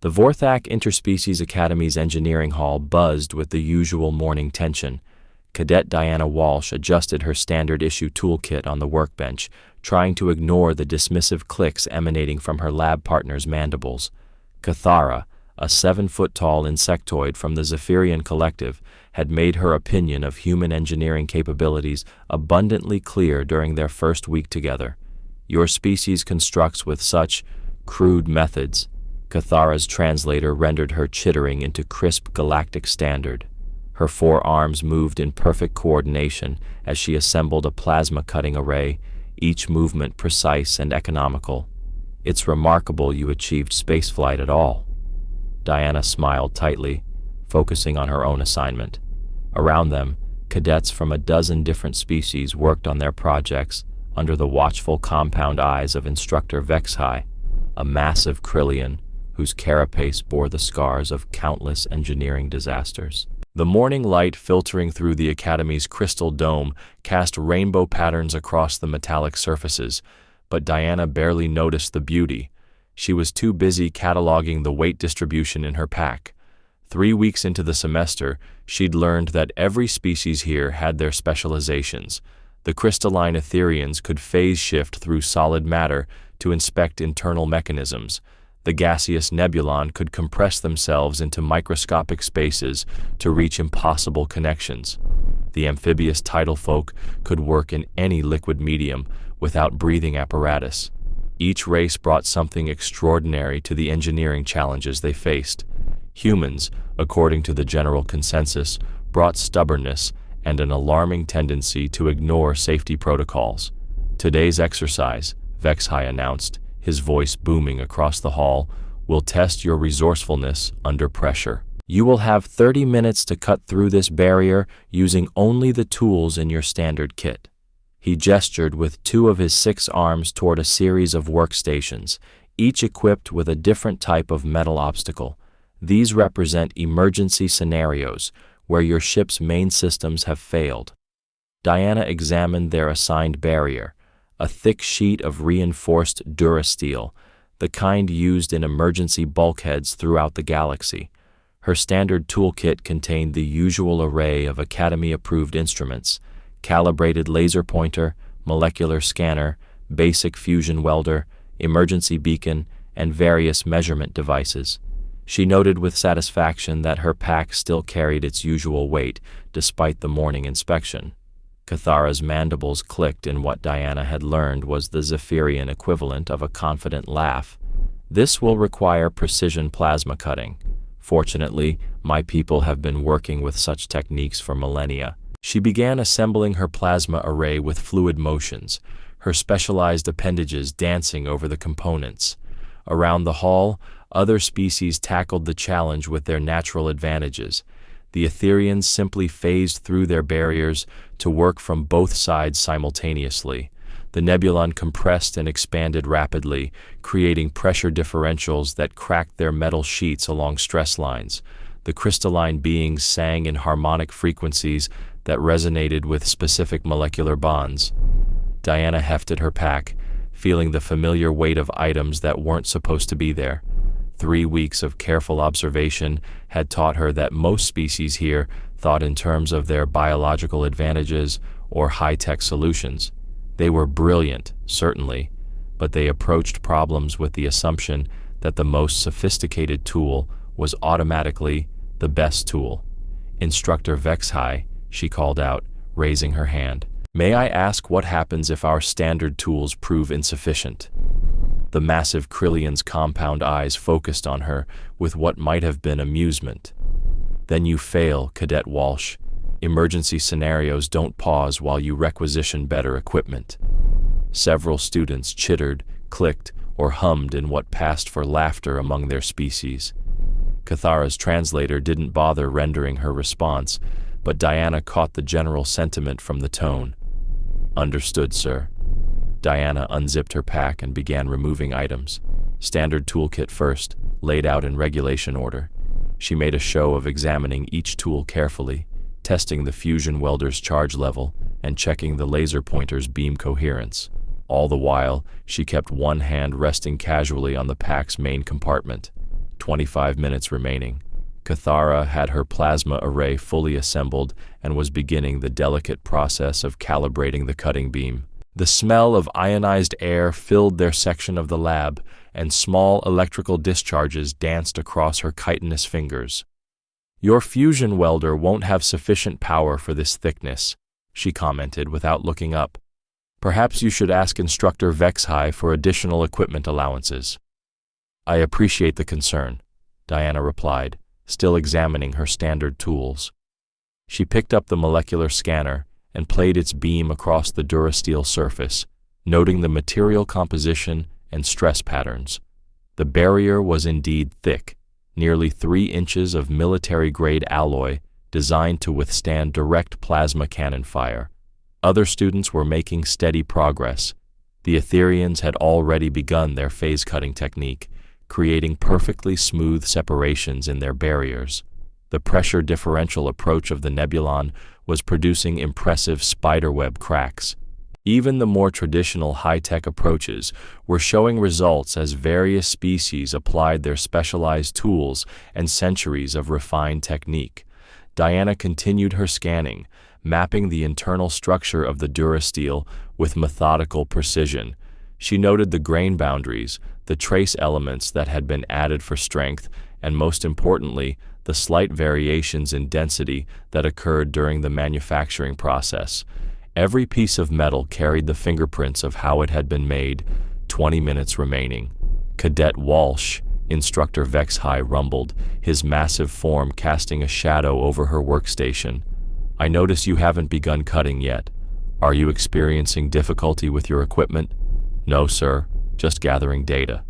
The Vorthak Interspecies Academy's engineering hall buzzed with the usual morning tension. Cadet Diana Walsh adjusted her standard-issue toolkit on the workbench, trying to ignore the dismissive clicks emanating from her lab partner's mandibles. Cathara, a 7-foot-tall insectoid from the Zephyrian Collective, had made her opinion of human engineering capabilities abundantly clear during their first week together. Your species constructs with such crude methods. Cathara's translator rendered her chittering into crisp galactic standard. Her 4 arms moved in perfect coordination as she assembled a plasma-cutting array, each movement precise and economical. It's remarkable you achieved spaceflight at all. Diana smiled tightly, focusing on her own assignment. Around them, cadets from a dozen different species worked on their projects under the watchful compound eyes of Instructor Vexhai, a massive Krillian whose carapace bore the scars of countless engineering disasters. The morning light filtering through the Academy's crystal dome cast rainbow patterns across the metallic surfaces, but Diana barely noticed the beauty. She was too busy cataloging the weight distribution in her pack. 3 weeks into the semester, she'd learned that every species here had their specializations. The crystalline Etherians could phase shift through solid matter to inspect internal mechanisms. The gaseous Nebulon could compress themselves into microscopic spaces to reach impossible connections. The amphibious tidal folk could work in any liquid medium without breathing apparatus. Each race brought something extraordinary to the engineering challenges they faced. Humans, according to the general consensus, brought stubbornness and an alarming tendency to ignore safety protocols. Today's exercise, Vexhai announced, his voice booming across the hall, will test your resourcefulness under pressure. You will have 30 minutes to cut through this barrier using only the tools in your standard kit. He gestured with 2 of his 6 arms toward a series of workstations, each equipped with a different type of metal obstacle. These represent emergency scenarios where your ship's main systems have failed. Diana examined their assigned barrier, a thick sheet of reinforced durasteel, the kind used in emergency bulkheads throughout the galaxy. Her standard toolkit contained the usual array of Academy-approved instruments: calibrated laser pointer, molecular scanner, basic fusion welder, emergency beacon, and various measurement devices. She noted with satisfaction that her pack still carried its usual weight despite the morning inspection. Cathara's mandibles clicked in what Diana had learned was the Zephyrian equivalent of a confident laugh. This will require precision plasma cutting. Fortunately, my people have been working with such techniques for millennia. She began assembling her plasma array with fluid motions, her specialized appendages dancing over the components. Around the hall, other species tackled the challenge with their natural advantages. The Etherians simply phased through their barriers to work from both sides simultaneously. The Nebulon compressed and expanded rapidly, creating pressure differentials that cracked their metal sheets along stress lines. The crystalline beings sang in harmonic frequencies that resonated with specific molecular bonds. Diana hefted her pack, feeling the familiar weight of items that weren't supposed to be there. 3 weeks of careful observation had taught her that most species here thought in terms of their biological advantages or high-tech solutions. They were brilliant, certainly, but they approached problems with the assumption that the most sophisticated tool was automatically the best tool. Instructor Vexhai, she called out, raising her hand. May I ask what happens if our standard tools prove insufficient? The massive Krillian's compound eyes focused on her with what might have been amusement. Then you fail, Cadet Walsh. Emergency scenarios don't pause while you requisition better equipment. Several students chittered, clicked, or hummed in what passed for laughter among their species. Cathara's translator didn't bother rendering her response, but Diana caught the general sentiment from the tone. Understood, sir. Diana unzipped her pack and began removing items. Standard toolkit first, laid out in regulation order. She made a show of examining each tool carefully, testing the fusion welder's charge level and checking the laser pointer's beam coherence. All the while, she kept one hand resting casually on the pack's main compartment. 25 minutes remaining. Cathara had her plasma array fully assembled and was beginning the delicate process of calibrating the cutting beam. The smell of ionized air filled their section of the lab, and small electrical discharges danced across her chitinous fingers. "Your fusion welder won't have sufficient power for this thickness," she commented without looking up. "Perhaps you should ask Instructor Vexhai for additional equipment allowances." "I appreciate the concern," Diana replied, still examining her standard tools. She picked up the molecular scanner and played its beam across the durasteel surface, noting the material composition and stress patterns. The barrier was indeed thick, nearly 3 inches of military-grade alloy designed to withstand direct plasma cannon fire. Other students were making steady progress. The Etherians had already begun their phase-cutting technique, creating perfectly smooth separations in their barriers. The pressure differential approach of the Nebulon was producing impressive spiderweb cracks. Even the more traditional high-tech approaches were showing results as various species applied their specialized tools and centuries of refined technique. Diana continued her scanning, mapping the internal structure of the durasteel with methodical precision. She noted the grain boundaries, the trace elements that had been added for strength, and most importantly, the slight variations in density that occurred during the manufacturing process. Every piece of metal carried the fingerprints of how it had been made. 20 minutes remaining. Cadet Walsh, Instructor Vexhai rumbled, his massive form casting a shadow over her workstation. "I notice you haven't begun cutting yet. Are you experiencing difficulty with your equipment?" "No, sir, just gathering data."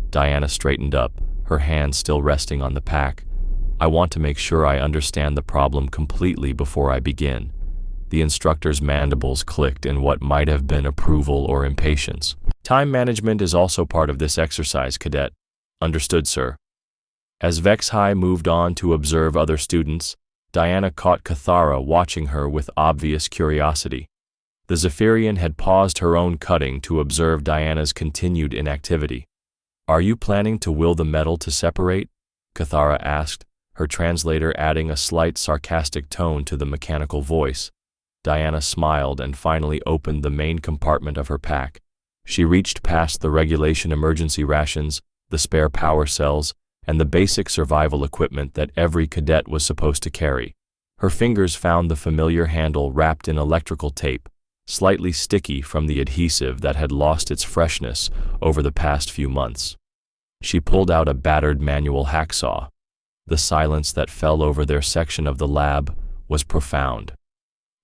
Diana straightened up, her hand still resting on the pack. "I want to make sure I understand the problem completely before I begin." The instructor's mandibles clicked in what might have been approval or impatience. "Time management is also part of this exercise, Cadet." "Understood, sir." As Vexhai moved on to observe other students, Diana caught Cathara watching her with obvious curiosity. The Zephyrian had paused her own cutting to observe Diana's continued inactivity. "Are you planning to will the metal to separate?" Cathara asked, her translator adding a slight sarcastic tone to the mechanical voice. Diana smiled and finally opened the main compartment of her pack. She reached past the regulation emergency rations, the spare power cells, and the basic survival equipment that every cadet was supposed to carry. Her fingers found the familiar handle wrapped in electrical tape, slightly sticky from the adhesive that had lost its freshness over the past few months. She pulled out a battered manual hacksaw. The silence that fell over their section of the lab was profound.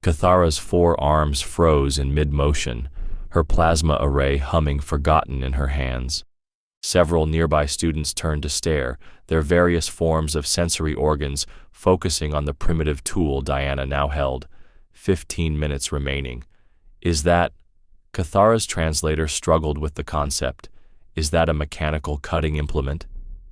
Cathara's 4 arms froze in mid-motion, her plasma array humming forgotten in her hands. Several nearby students turned to stare, their various forms of sensory organs focusing on the primitive tool Diana now held. 15 minutes remaining. "Is that—" Cathara's translator struggled with the concept. "Is that a mechanical cutting implement?"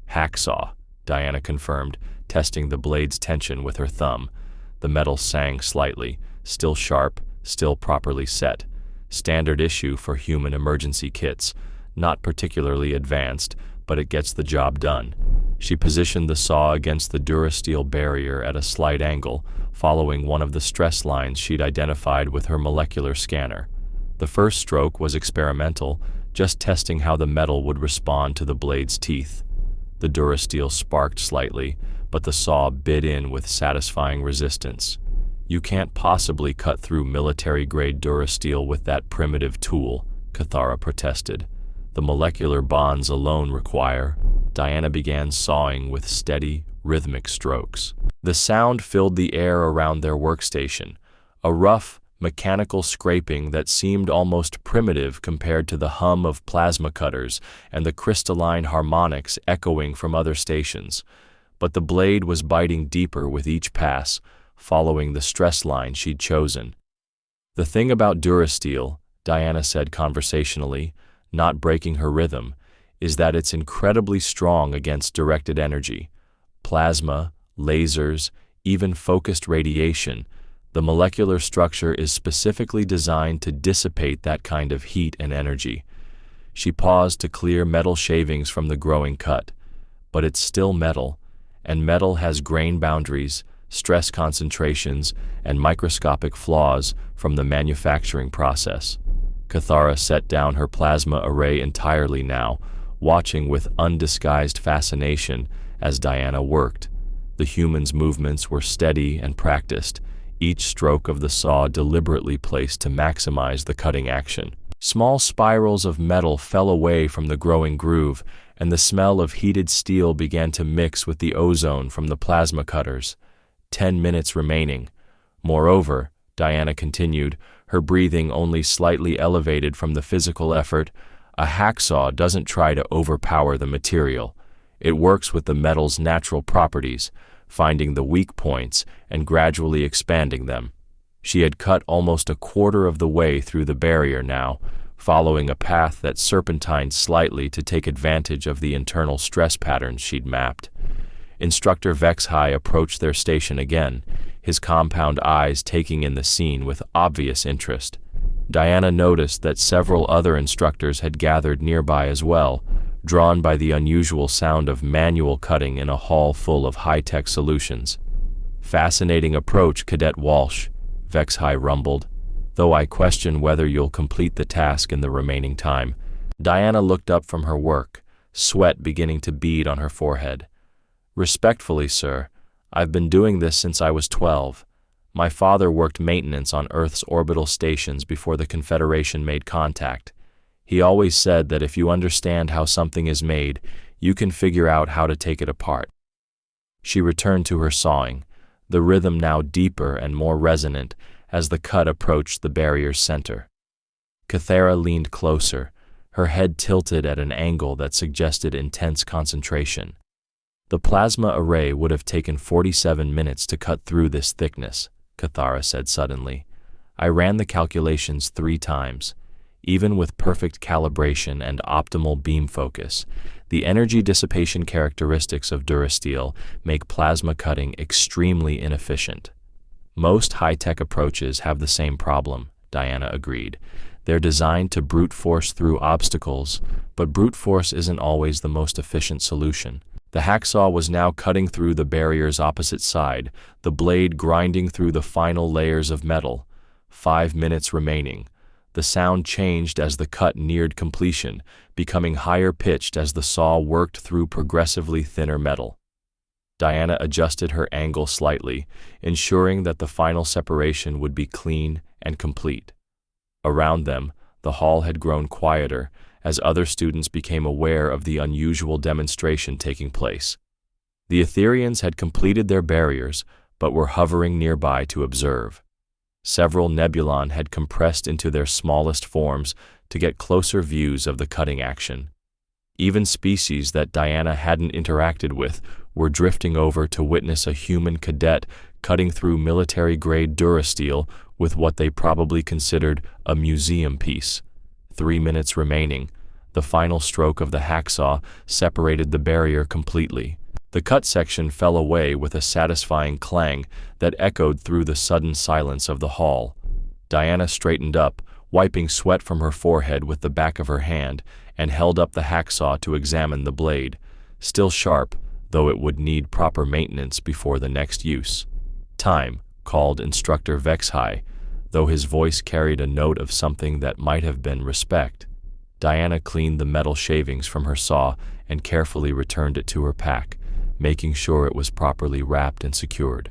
"Hacksaw," Diana confirmed, testing the blade's tension with her thumb. The metal sang slightly, still sharp, still properly set. Standard issue for human emergency kits. Not particularly advanced, but it gets the job done. She positioned the saw against the durasteel barrier at a slight angle, following one of the stress lines she'd identified with her molecular scanner. The first stroke was experimental, just testing how the metal would respond to the blade's teeth. The durasteel sparked slightly, but the saw bit in with satisfying resistance. "You can't possibly cut through military-grade durasteel with that primitive tool," Cathara protested. "The molecular bonds alone require—" Diana began sawing with steady, rhythmic strokes. The sound filled the air around their workstation, a rough, mechanical scraping that seemed almost primitive compared to the hum of plasma cutters and the crystalline harmonics echoing from other stations. But the blade was biting deeper with each pass, following the stress line she'd chosen. "The thing about durasteel," Diana said conversationally, not breaking her rhythm, "is that it's incredibly strong against directed energy. Plasma, lasers, even focused radiation. The molecular structure is specifically designed to dissipate that kind of heat and energy." She paused to clear metal shavings from the growing cut. but it's still metal, and metal has grain boundaries, stress concentrations, and microscopic flaws from the manufacturing process. Cathara set down her plasma array entirely now, watching with undisguised fascination as Diana worked. The human's movements were steady and practiced, each stroke of the saw deliberately placed to maximize the cutting action. Small spirals of metal fell away from the growing groove, and the smell of heated steel began to mix with the ozone from the plasma cutters. 10 minutes remaining. Moreover, Diana continued, her breathing only slightly elevated from the physical effort, a hacksaw doesn't try to overpower the material. It works with the metal's natural properties, finding the weak points and gradually expanding them. She had cut almost a quarter of the way through the barrier now, following a path that serpentined slightly to take advantage of the internal stress patterns she'd mapped. Instructor HFY approached their station again, his compound eyes taking in the scene with obvious interest. Diana noticed that several other instructors had gathered nearby as well, drawn by the unusual sound of manual cutting in a hall full of high-tech solutions. "Fascinating approach, Cadet Walsh," HFY rumbled, "though I question whether you'll complete the task in the remaining time." Diana looked up from her work, sweat beginning to bead on her forehead. "Respectfully, sir, I've been doing this since I was 12. My father worked maintenance on Earth's orbital stations before the Confederation made contact. He always said that if you understand how something is made, you can figure out how to take it apart." She returned to her sawing, the rhythm now deeper and more resonant as the cut approached the barrier's center. Cathara leaned closer, her head tilted at an angle that suggested intense concentration. The plasma array would have taken 47 minutes to cut through this thickness, Cathara said suddenly. "I ran the calculations 3 times. Even with perfect calibration and optimal beam focus, the energy dissipation characteristics of durasteel make plasma cutting extremely inefficient." "Most high-tech approaches have the same problem," Diana agreed. "They're designed to brute force through obstacles, but brute force isn't always the most efficient solution." The hacksaw was now cutting through the barrier's opposite side, the blade grinding through the final layers of metal. 5 minutes remaining. The sound changed as the cut neared completion, becoming higher pitched as the saw worked through progressively thinner metal. Diana adjusted her angle slightly, ensuring that the final separation would be clean and complete. Around them, the hall had grown quieter as other students became aware of the unusual demonstration taking place. The Etherians had completed their barriers, but were hovering nearby to observe. Several nebulon had compressed into their smallest forms to get closer views of the cutting action. Even species that Diana hadn't interacted with were drifting over to witness a human cadet cutting through military-grade durasteel with what they probably considered a museum piece. 3 minutes remaining. The final stroke of the hacksaw separated the barrier completely. The cut section fell away with a satisfying clang that echoed through the sudden silence of the hall. Diana straightened up, wiping sweat from her forehead with the back of her hand, and held up the hacksaw to examine the blade, still sharp, though it would need proper maintenance before the next use. "Time," called Instructor HFY, though his voice carried a note of something that might have been respect. Diana cleaned the metal shavings from her saw and carefully returned it to her pack, making sure it was properly wrapped and secured.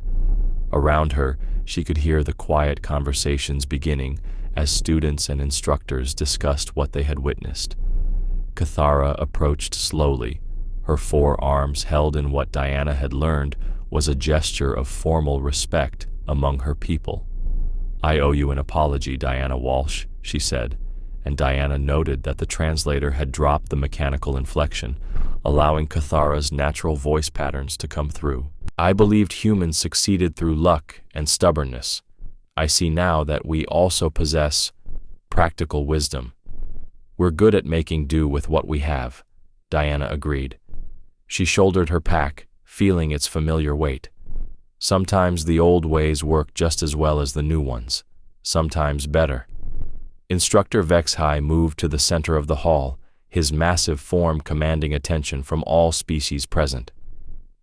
Around her, she could hear the quiet conversations beginning as students and instructors discussed what they had witnessed. Cathara approached slowly, her 4 arms held in what Diana had learned was a gesture of formal respect among her people. "I owe you an apology, Diana Walsh," she said, and Diana noted that the translator had dropped the mechanical inflection, allowing Cathara's natural voice patterns to come through. "I believed humans succeeded through luck and stubbornness. I see now that we also possess practical wisdom. We're good at making do with what we have," Diana agreed. She shouldered her pack, feeling its familiar weight. "Sometimes the old ways work just as well as the new ones, sometimes better." Instructor HFY moved to the center of the hall, his massive form commanding attention from all species present.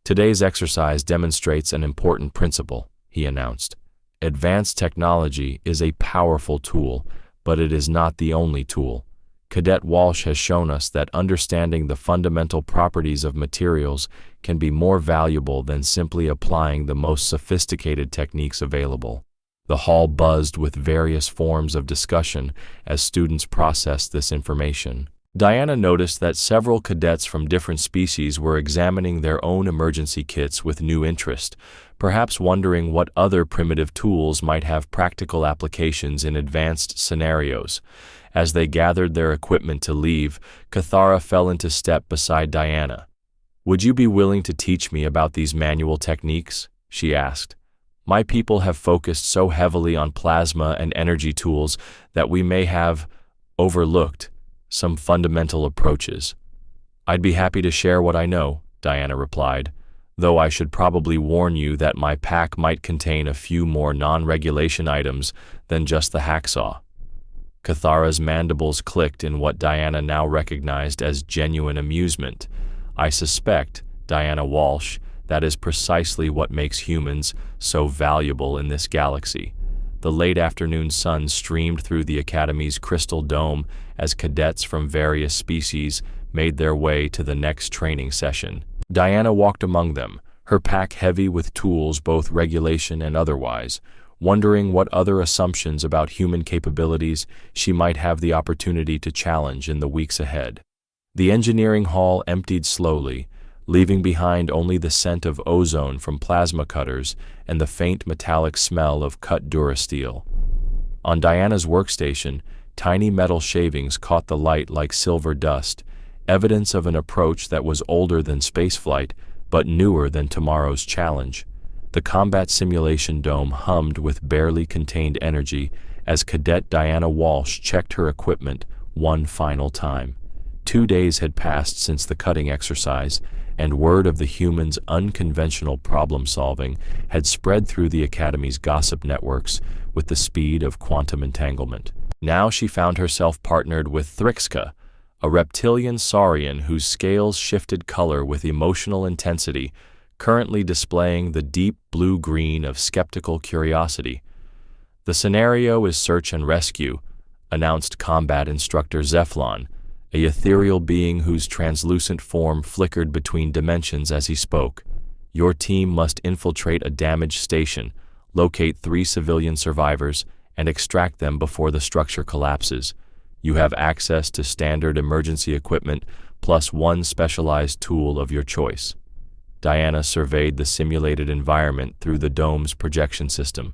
"Today's exercise demonstrates an important principle," he announced. "Advanced technology is a powerful tool, but it is not the only tool. Cadet Walsh has shown us that understanding the fundamental properties of materials can be more valuable than simply applying the most sophisticated techniques available." The hall buzzed with various forms of discussion as students processed this information. Diana noticed that several cadets from different species were examining their own emergency kits with new interest, perhaps wondering what other primitive tools might have practical applications in advanced scenarios. As they gathered their equipment to leave, Cathara fell into step beside Diana. "Would you be willing to teach me about these manual techniques?" she asked. "My people have focused so heavily on plasma and energy tools that we may have overlooked some fundamental approaches." "I'd be happy to share what I know," Diana replied, "though I should probably warn you that my pack might contain a few more non-regulation items than just the hacksaw." Cathara's mandibles clicked in what Diana now recognized as genuine amusement. "I suspect, Diana Walsh, that is precisely what makes humans so valuable in this galaxy." The late afternoon sun streamed through the Academy's crystal dome as cadets from various species made their way to the next training session. Diana walked among them, her pack heavy with tools both regulation and otherwise, wondering what other assumptions about human capabilities she might have the opportunity to challenge in the weeks ahead. The engineering hall emptied slowly, leaving behind only the scent of ozone from plasma cutters and the faint metallic smell of cut durasteel. On Diana's workstation, tiny metal shavings caught the light like silver dust, evidence of an approach that was older than spaceflight, but newer than tomorrow's challenge. The combat simulation dome hummed with barely contained energy as Cadet Diana Walsh checked her equipment one final time. 2 days had passed since the cutting exercise, and word of the humans' unconventional problem-solving had spread through the Academy's gossip networks with the speed of quantum entanglement. Now she found herself partnered with Thrixka, a reptilian saurian whose scales shifted color with emotional intensity, currently displaying the deep blue-green of skeptical curiosity. "The scenario is search and rescue," announced combat instructor Zephlon, a ethereal being whose translucent form flickered between dimensions as he spoke. "Your team must infiltrate a damaged station, locate 3 civilian survivors, and extract them before the structure collapses. You have access to standard emergency equipment plus 1 specialized tool of your choice." Diana surveyed the simulated environment through the dome's projection system.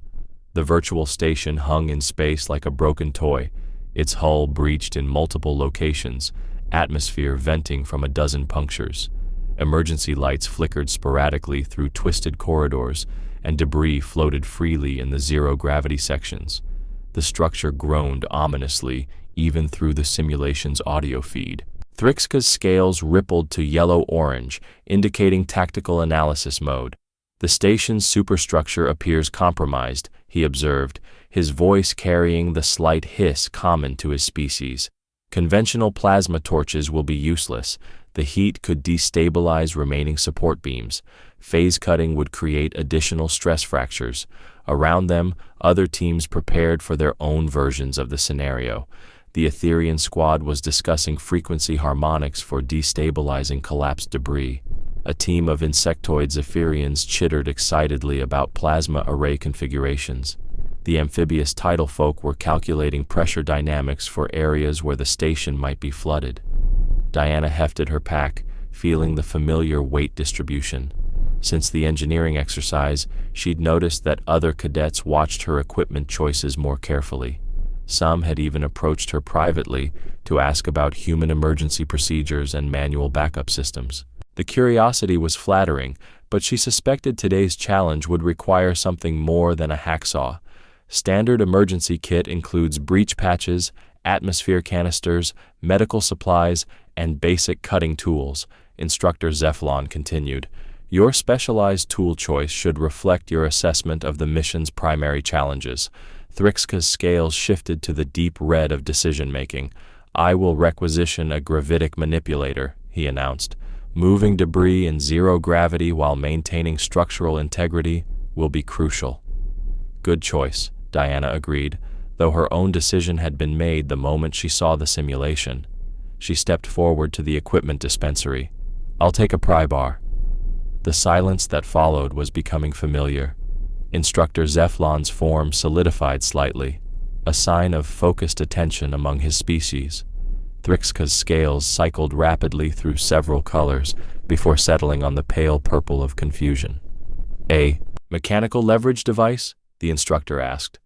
The virtual station hung in space like a broken toy, its hull breached in multiple locations, atmosphere venting from a dozen punctures. Emergency lights flickered sporadically through twisted corridors, and debris floated freely in the zero-gravity sections. The structure groaned ominously even through the simulation's audio feed. Thrixka's scales rippled to yellow-orange, indicating tactical analysis mode. "The station's superstructure appears compromised," he observed, his voice carrying the slight hiss common to his species. "Conventional plasma torches will be useless. The heat could destabilize remaining support beams. Phase cutting would create additional stress fractures. Around them, other teams prepared for their own versions of the scenario. The Etherian squad was discussing frequency harmonics for destabilizing collapsed debris. A team of insectoid Zephyrians chittered excitedly about plasma array configurations. The amphibious tidal folk were calculating pressure dynamics for areas where the station might be flooded. Diana hefted her pack, feeling the familiar weight distribution. Since the engineering exercise, she'd noticed that other cadets watched her equipment choices more carefully. Some had even approached her privately to ask about human emergency procedures and manual backup systems. The curiosity was flattering, but she suspected today's challenge would require something more than a hacksaw. Standard emergency kit includes breach patches, atmosphere canisters, medical supplies, and basic cutting tools, Instructor Zephlon continued. Your specialized tool choice should reflect your assessment of the mission's primary challenges. Thrixka's scales shifted to the deep red of decision-making. I will requisition a gravitic manipulator, he announced. Moving debris in zero gravity while maintaining structural integrity will be crucial. Good choice, Diana agreed, though her own decision had been made the moment she saw the simulation. She stepped forward to the equipment dispensary. I'll take a pry bar. The silence that followed was becoming familiar. Instructor Zeflon's form solidified slightly, a sign of focused attention among his species. Thrixka's scales cycled rapidly through several colors before settling on the pale purple of confusion. A mechanical leverage device? The instructor asked.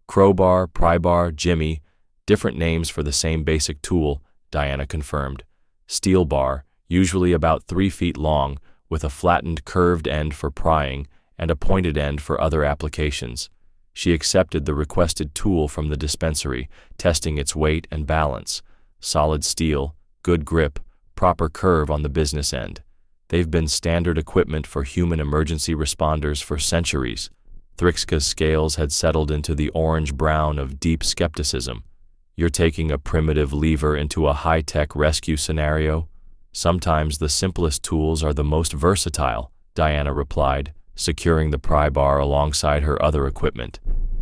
Crowbar, pry bar, jimmy, different names for the same basic tool, Diana confirmed. Steel bar, usually about 3 feet long, with a flattened curved end for prying and a pointed end for other applications. She accepted the requested tool from the dispensary, testing its weight and balance. Solid steel, good grip, proper curve on the business end. They've been standard equipment for human emergency responders for centuries. Thrixka's scales had settled into the orange-brown of deep skepticism. You're taking a primitive lever into a high-tech rescue scenario? Sometimes the simplest tools are the most versatile, Diana replied, securing the pry bar alongside her other equipment.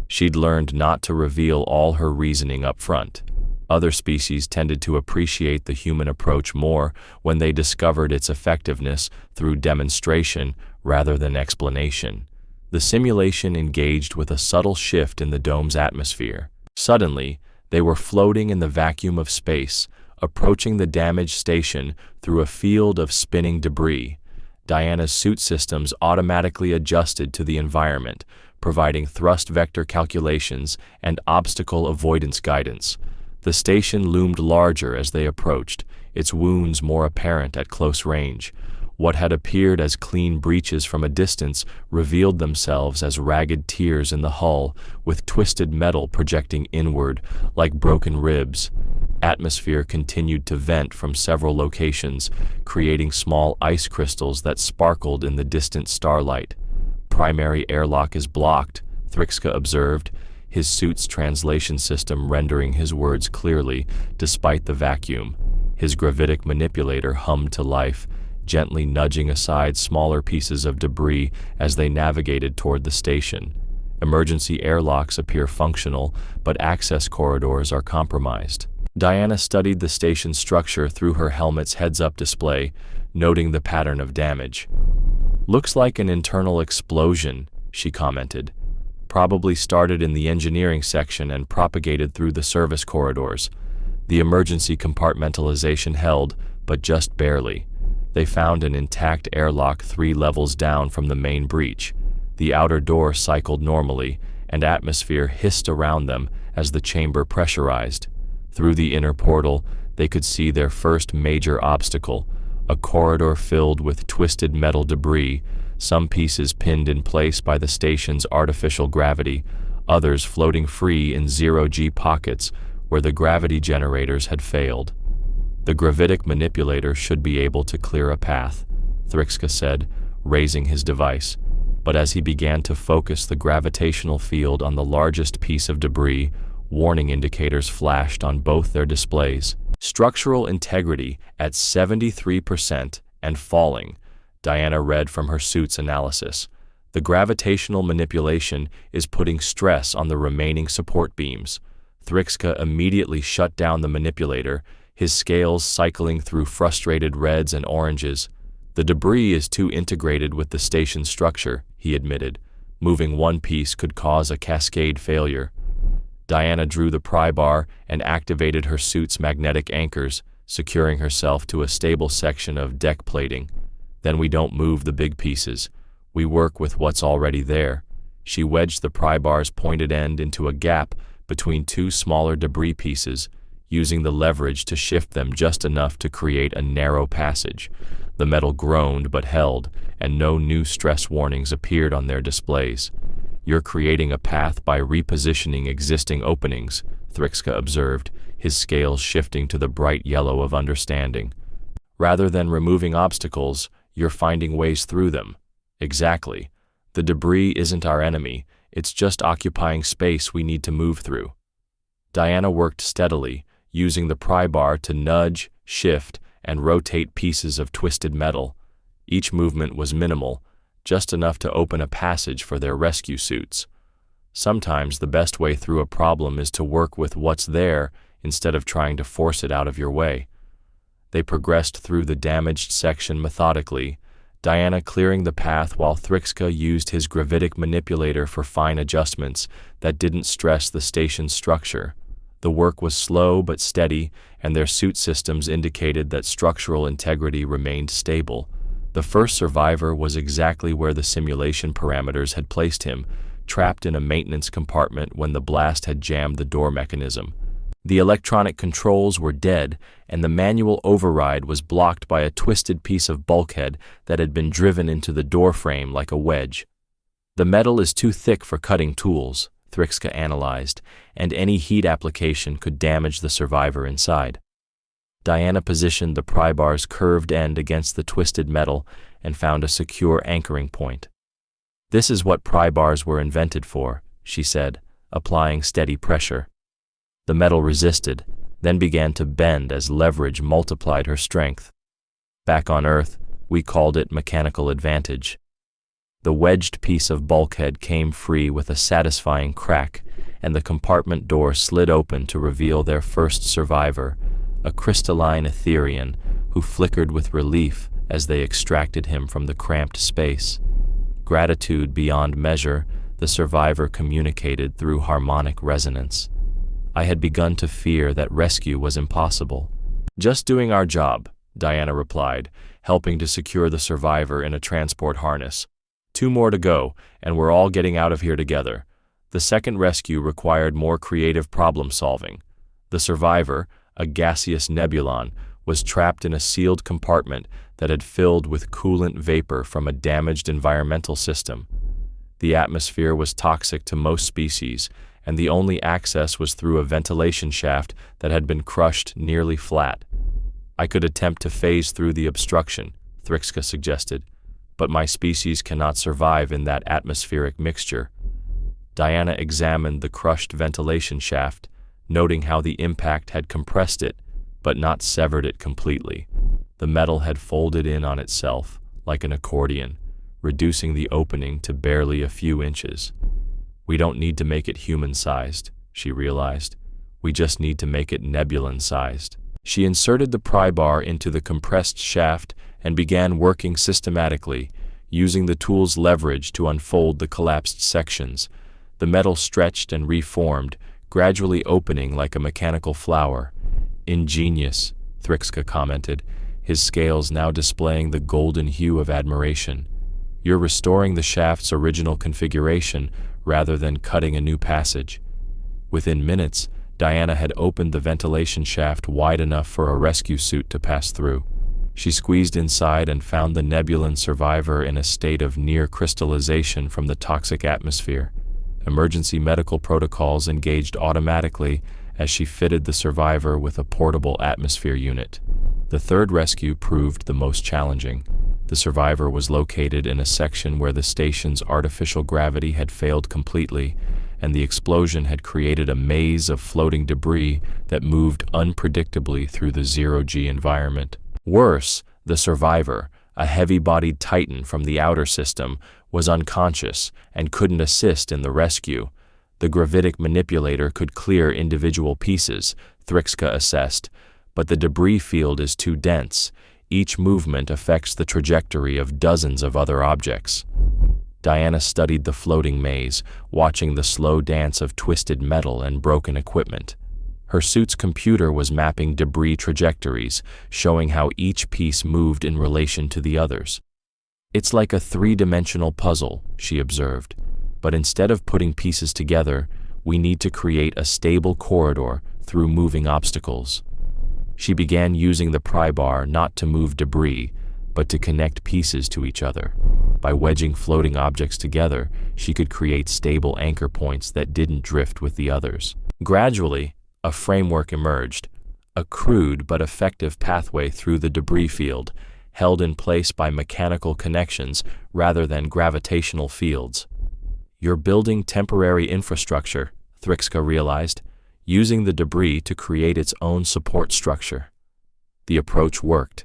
She'd learned not to reveal all her reasoning up front. Other species tended to appreciate the human approach more when they discovered its effectiveness through demonstration rather than explanation. The simulation engaged with a subtle shift in the dome's atmosphere. Suddenly, they were floating in the vacuum of space, approaching the damaged station through a field of spinning debris. Diana's suit systems automatically adjusted to the environment, providing thrust vector calculations and obstacle avoidance guidance. The station loomed larger as they approached, its wounds more apparent at close range. What had appeared as clean breaches from a distance revealed themselves as ragged tears in the hull, with twisted metal projecting inward like broken ribs. Atmosphere continued to vent from several locations, creating small ice crystals that sparkled in the distant starlight. Primary airlock is blocked, Thrixka observed, his suit's translation system rendering his words clearly despite the vacuum. His gravitic manipulator hummed to life, gently nudging aside smaller pieces of debris as they navigated toward the station. Emergency airlocks appear functional, but access corridors are compromised. Diana studied the station's structure through her helmet's heads-up display, noting the pattern of damage. Looks like an internal explosion, she commented. Probably started in the engineering section and propagated through the service corridors. The emergency compartmentalization held, but just barely. They found an intact airlock 3 levels down from the main breach. The outer door cycled normally, and atmosphere hissed around them as the chamber pressurized. Through the inner portal, they could see their first major obstacle, a corridor filled with twisted metal debris, some pieces pinned in place by the station's artificial gravity, others floating free in zero-G pockets where the gravity generators had failed. The gravitic manipulator should be able to clear a path, Thrixka said, raising his device. But as he began to focus the gravitational field on the largest piece of debris, warning indicators flashed on both their displays. Structural integrity at 73% and falling, Diana read from her suit's analysis. The gravitational manipulation is putting stress on the remaining support beams. Thrixka immediately shut down the manipulator, his scales cycling through frustrated reds and oranges. The debris is too integrated with the station's structure, he admitted. Moving one piece could cause a cascade failure. Diana drew the pry bar and activated her suit's magnetic anchors, securing herself to a stable section of deck plating. Then we don't move the big pieces. We work with what's already there. She wedged the pry bar's pointed end into a gap between 2 smaller debris pieces, using the leverage to shift them just enough to create a narrow passage. The metal groaned but held, and no new stress warnings appeared on their displays. You're creating a path by repositioning existing openings, Thrixka observed, his scales shifting to the bright yellow of understanding. Rather than removing obstacles, you're finding ways through them. Exactly. The debris isn't our enemy, it's just occupying space we need to move through. Diana worked steadily, using the pry bar to nudge, shift, and rotate pieces of twisted metal. Each movement was minimal, just enough to open a passage for their rescue suits. Sometimes the best way through a problem is to work with what's there instead of trying to force it out of your way. They progressed through the damaged section methodically, Diana clearing the path while Thrixka used his gravitic manipulator for fine adjustments that didn't stress the station's structure. The work was slow but steady, and their suit systems indicated that structural integrity remained stable. The first survivor was exactly where the simulation parameters had placed him, trapped in a maintenance compartment when the blast had jammed the door mechanism. The electronic controls were dead, and the manual override was blocked by a twisted piece of bulkhead that had been driven into the door frame like a wedge. The metal is too thick for cutting tools, Thrixka analyzed, and any heat application could damage the survivor inside. Diana positioned the pry bar's curved end against the twisted metal and found a secure anchoring point. "This is what pry bars were invented for," she said, applying steady pressure. The metal resisted, then began to bend as leverage multiplied her strength. Back on Earth, we called it mechanical advantage. The wedged piece of bulkhead came free with a satisfying crack, and the compartment door slid open to reveal their first survivor, a crystalline Etherian who flickered with relief as they extracted him from the cramped space. Gratitude beyond measure, the survivor communicated through harmonic resonance. I had begun to fear that rescue was impossible. "Just doing our job," Diana replied, helping to secure the survivor in a transport harness. "2 more to go, and we're all getting out of here together." The second rescue required more creative problem-solving. The survivor, a gaseous nebulon, was trapped in a sealed compartment that had filled with coolant vapor from a damaged environmental system. The atmosphere was toxic to most species, and the only access was through a ventilation shaft that had been crushed nearly flat. "I could attempt to phase through the obstruction," Thrixka suggested, "but my species cannot survive in that atmospheric mixture." Diana examined the crushed ventilation shaft, noting how the impact had compressed it, but not severed it completely. The metal had folded in on itself, like an accordion, reducing the opening to barely a few inches. "We don't need to make it human-sized," she realized. "We just need to make it nebulan-sized." She inserted the pry bar into the compressed shaft and began working systematically, using the tool's leverage to unfold the collapsed sections. The metal stretched and reformed, gradually opening like a mechanical flower. "Ingenious," Thrixka commented, his scales now displaying the golden hue of admiration. "You're restoring the shaft's original configuration rather than cutting a new passage." Within minutes, Diana had opened the ventilation shaft wide enough for a rescue suit to pass through. She squeezed inside and found the nebulan survivor in a state of near crystallization from the toxic atmosphere. Emergency medical protocols engaged automatically as she fitted the survivor with a portable atmosphere unit. The third rescue proved the most challenging. The survivor was located in a section where the station's artificial gravity had failed completely, and the explosion had created a maze of floating debris that moved unpredictably through the zero-G environment. Worse, the survivor, a heavy-bodied titan from the outer system, was unconscious and couldn't assist in the rescue. The gravitic manipulator could clear individual pieces, Thrixka assessed, but the debris field is too dense. Each movement affects the trajectory of dozens of other objects. Diana studied the floating maze, watching the slow dance of twisted metal and broken equipment. Her suit's computer was mapping debris trajectories, showing how each piece moved in relation to the others. "It's like a 3-dimensional puzzle," she observed, "but instead of putting pieces together, we need to create a stable corridor through moving obstacles." She began using the pry bar not to move debris, but to connect pieces to each other. By wedging floating objects together, she could create stable anchor points that didn't drift with the others. Gradually, a framework emerged, a crude but effective pathway through the debris field, held in place by mechanical connections rather than gravitational fields. "You're building temporary infrastructure," Thrixka realized. using the debris to create its own support structure. The approach worked.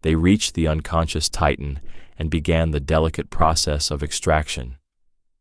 They reached the unconscious Titan and began the delicate process of extraction.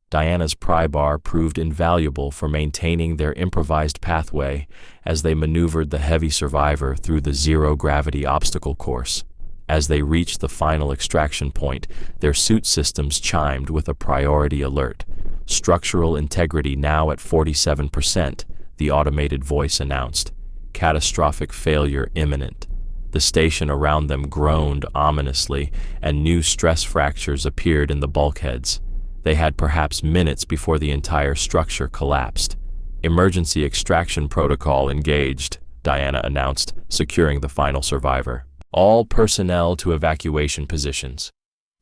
Diana's pry bar proved invaluable for maintaining their improvised pathway as they maneuvered the heavy survivor through the zero-gravity obstacle course. As they reached the final extraction point, their suit systems chimed with a priority alert. "Structural integrity now at 47%, the automated voice announced. "Catastrophic failure imminent." The station around them groaned ominously, and new stress fractures appeared in the bulkheads. They had perhaps minutes before the entire structure collapsed. "Emergency extraction protocol engaged," Diana announced, securing the final survivor. "All personnel to evacuation positions."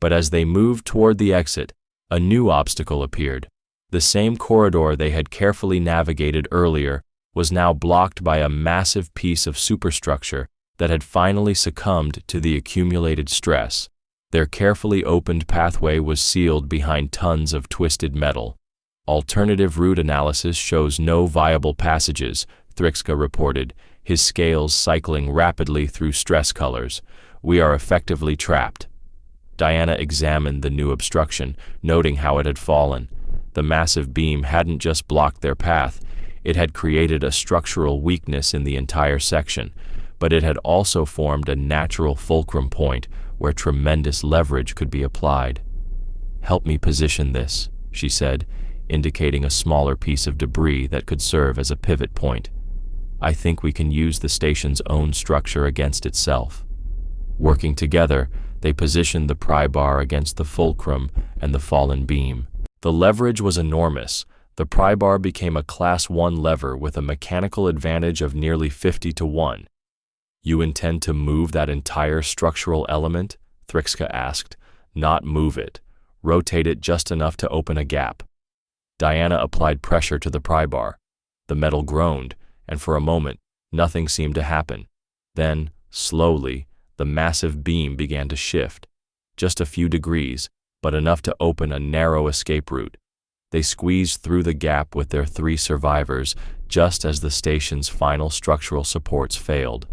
But as they moved toward the exit, a new obstacle appeared. The same corridor they had carefully navigated earlier was now blocked by a massive piece of superstructure that had finally succumbed to the accumulated stress. Their carefully opened pathway was sealed behind tons of twisted metal. "Alternative route analysis shows no viable passages," Thrixka reported, his scales cycling rapidly through stress colors. "We are effectively trapped." Diana examined the new obstruction, noting how it had fallen. The massive beam hadn't just blocked their path, it had created a structural weakness in the entire section, but it had also formed a natural fulcrum point where tremendous leverage could be applied. "Help me position this," she said, indicating a smaller piece of debris that could serve as a pivot point. "I think we can use the station's own structure against itself." Working together, they positioned the pry bar against the fulcrum and the fallen beam. The leverage was enormous. The pry bar became a Class 1 lever with a mechanical advantage of nearly 50-1. "You intend to move that entire structural element?" Thrixka asked. "Not move it. Rotate it just enough to open a gap." Diana applied pressure to the pry bar. The metal groaned, and for a moment, nothing seemed to happen. Then, slowly, the massive beam began to shift. Just a few degrees, but enough to open a narrow escape route. They squeezed through the gap with their 3 survivors, just as the station's final structural supports failed.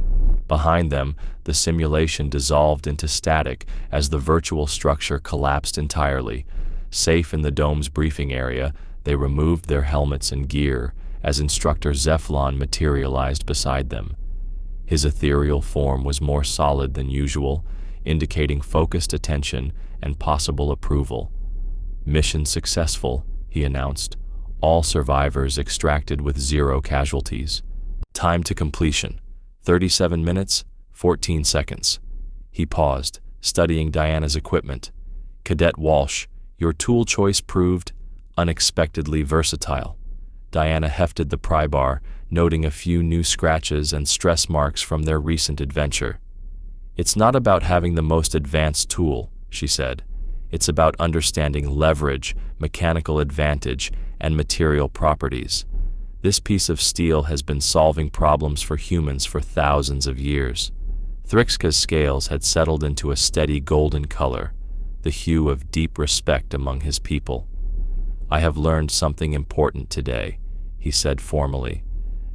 Behind them, the simulation dissolved into static as the virtual structure collapsed entirely. Safe in the dome's briefing area, they removed their helmets and gear as Instructor Zeflon materialized beside them. His ethereal form was more solid than usual, indicating focused attention and possible approval. "Mission successful," he announced. "All survivors extracted with 0 casualties. Time to completion, 37 minutes, 14 seconds. He paused, studying Diana's equipment. "Cadet Walsh, your tool choice proved unexpectedly versatile." Diana hefted the pry bar, noting a few new scratches and stress marks from their recent adventure. "It's not about having the most advanced tool," she said. "It's about understanding leverage, mechanical advantage, and material properties. This piece of steel has been solving problems for humans for thousands of years." Thrixka's scales had settled into a steady golden color, the hue of deep respect among his people. "I have learned something important today," he said formally.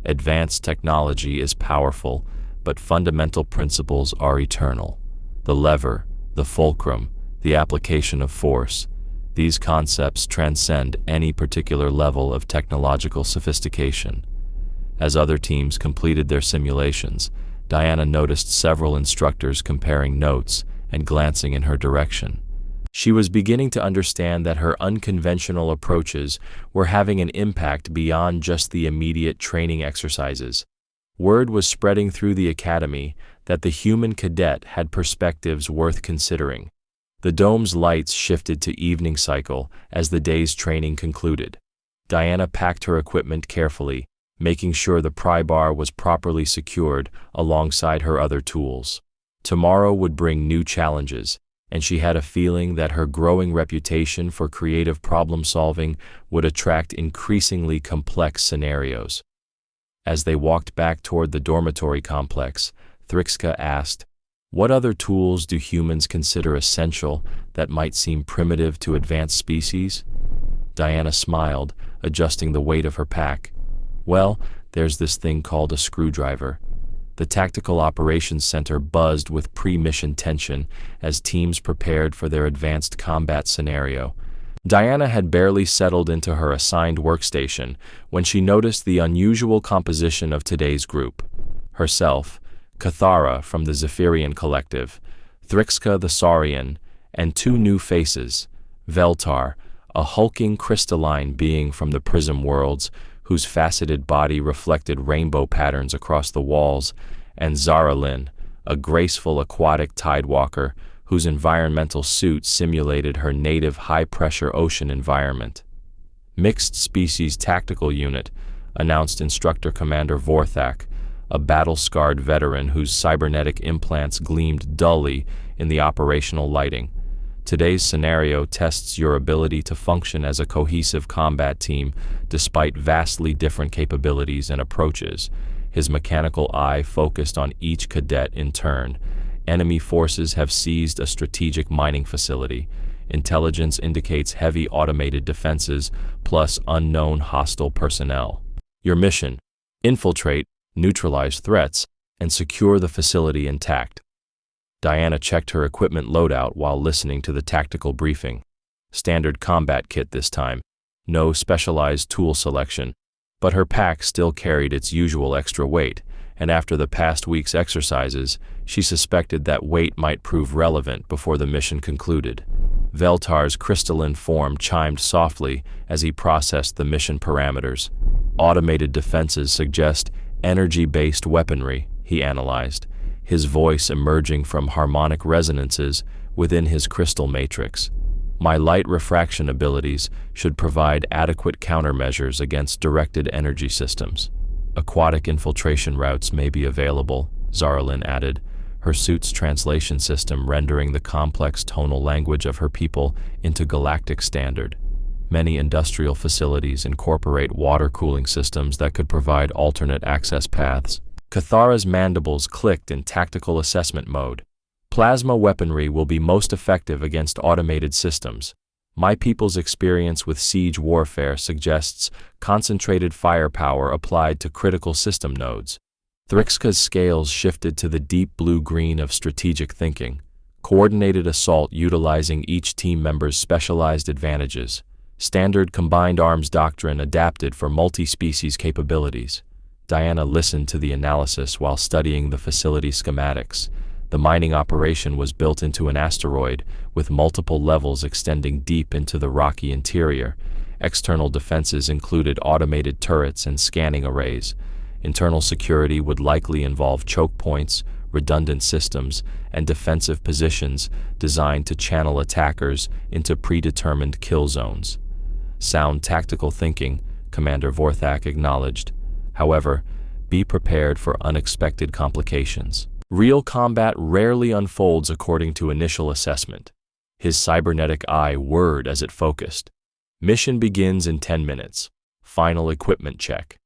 "Advanced technology is powerful, but fundamental principles are eternal. The lever, the fulcrum, the application of force, these concepts transcend any particular level of technological sophistication." As other teams completed their simulations, Diana noticed several instructors comparing notes and glancing in her direction. She was beginning to understand that her unconventional approaches were having an impact beyond just the immediate training exercises. Word was spreading through the academy that the human cadet had perspectives worth considering. The dome's lights shifted to evening cycle as the day's training concluded. Diana packed her equipment carefully, making sure the pry bar was properly secured alongside her other tools. Tomorrow would bring new challenges, and she had a feeling that her growing reputation for creative problem-solving would attract increasingly complex scenarios. As they walked back toward the dormitory complex, Thrixka asked, "What other tools do humans consider essential that might seem primitive to advanced species?" Diana smiled, adjusting the weight of her pack. "Well, There's this thing called a screwdriver. The Tactical Operations Center buzzed with pre-mission tension as teams prepared for their advanced combat scenario. Diana had barely settled into her assigned workstation when she noticed the unusual composition of today's group. Herself, Cathara from the Zephyrian Collective, Thrixka the Saurian, and two new faces, Veltar, a hulking crystalline being from the Prism Worlds whose faceted body reflected rainbow patterns across the walls, and Zaralyn, a graceful aquatic tidewalker whose environmental suit simulated her native high-pressure ocean environment. Mixed Species Tactical Unit, announced Instructor Commander Vorthak, a battle-scarred veteran whose cybernetic implants gleamed dully in the operational lighting. Today's scenario tests your ability to function as a cohesive combat team despite vastly different capabilities and approaches. His mechanical eye focused on each cadet in turn. Enemy forces have seized a strategic mining facility. Intelligence indicates heavy automated defenses plus unknown hostile personnel. Your mission: infiltrate, neutralize threats, and secure the facility intact. Diana checked her equipment loadout while listening to the tactical briefing. Standard combat kit this time. No specialized tool selection, but her pack still carried its usual extra weight, and after the past week's exercises, she suspected that weight might prove relevant before the mission concluded. Veltar's crystalline form chimed softly as he processed the mission parameters. Automated defenses suggest energy-based weaponry, he analyzed, his voice emerging from harmonic resonances within his crystal matrix. My light refraction abilities should provide adequate countermeasures against directed energy systems. Aquatic infiltration routes may be available, Zaralyn added, her suit's translation system rendering the complex tonal language of her people into galactic standard. Many industrial facilities incorporate water cooling systems that could provide alternate access paths. Cathara's mandibles clicked in tactical assessment mode. Plasma weaponry will be most effective against automated systems. My people's experience with siege warfare suggests concentrated firepower applied to critical system nodes. Thrixka's scales shifted to the deep blue-green of strategic thinking, coordinated assault utilizing each team member's specialized advantages. Standard combined arms doctrine adapted for multi-species capabilities. Diana listened to the analysis while studying the facility schematics. The mining operation was built into an asteroid, with multiple levels extending deep into the rocky interior. External defenses included automated turrets and scanning arrays. Internal security would likely involve choke points, redundant systems, and defensive positions designed to channel attackers into predetermined kill zones. Sound tactical thinking, Commander Vorthak acknowledged. However, be prepared for unexpected complications. Real combat rarely unfolds according to initial assessment. His cybernetic eye whirred as it focused. Mission begins in 10 minutes. Final equipment check.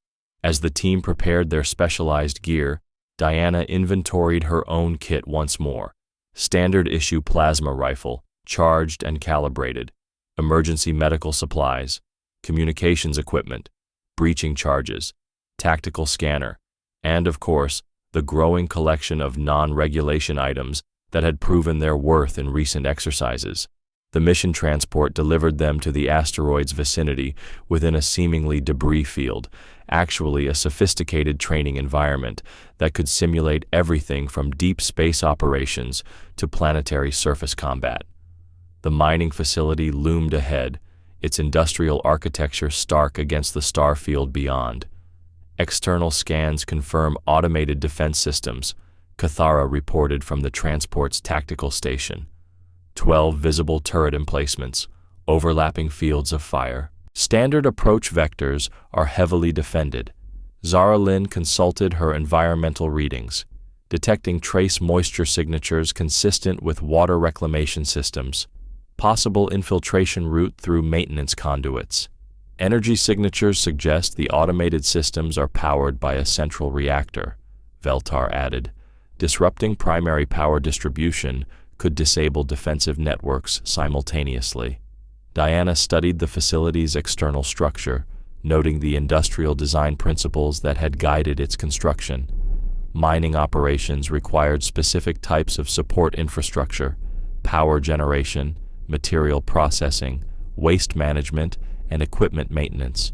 As the team prepared their specialized gear, Diana inventoried her own kit once more. Standard issue plasma rifle, charged and calibrated. Emergency medical supplies, communications equipment, breaching charges, tactical scanner, and of course, the growing collection of non-regulation items that had proven their worth in recent exercises. The mission transport delivered them to the asteroid's vicinity within a seemingly debris field, actually a sophisticated training environment that could simulate everything from deep space operations to planetary surface combat. The mining facility loomed ahead, its industrial architecture stark against the star field beyond. External scans confirm automated defense systems, Cathara reported from the transport's tactical station. 12 visible turret emplacements, overlapping fields of fire. Standard approach vectors are heavily defended. Zaralyn consulted her environmental readings, detecting trace moisture signatures consistent with water reclamation systems. Possible infiltration route through maintenance conduits. Energy signatures suggest the automated systems are powered by a central reactor, Veltar added. Disrupting primary power distribution could disable defensive networks simultaneously. Diana studied the facility's external structure, noting the industrial design principles that had guided its construction. Mining operations required specific types of support infrastructure, power generation, material processing, waste management, and equipment maintenance.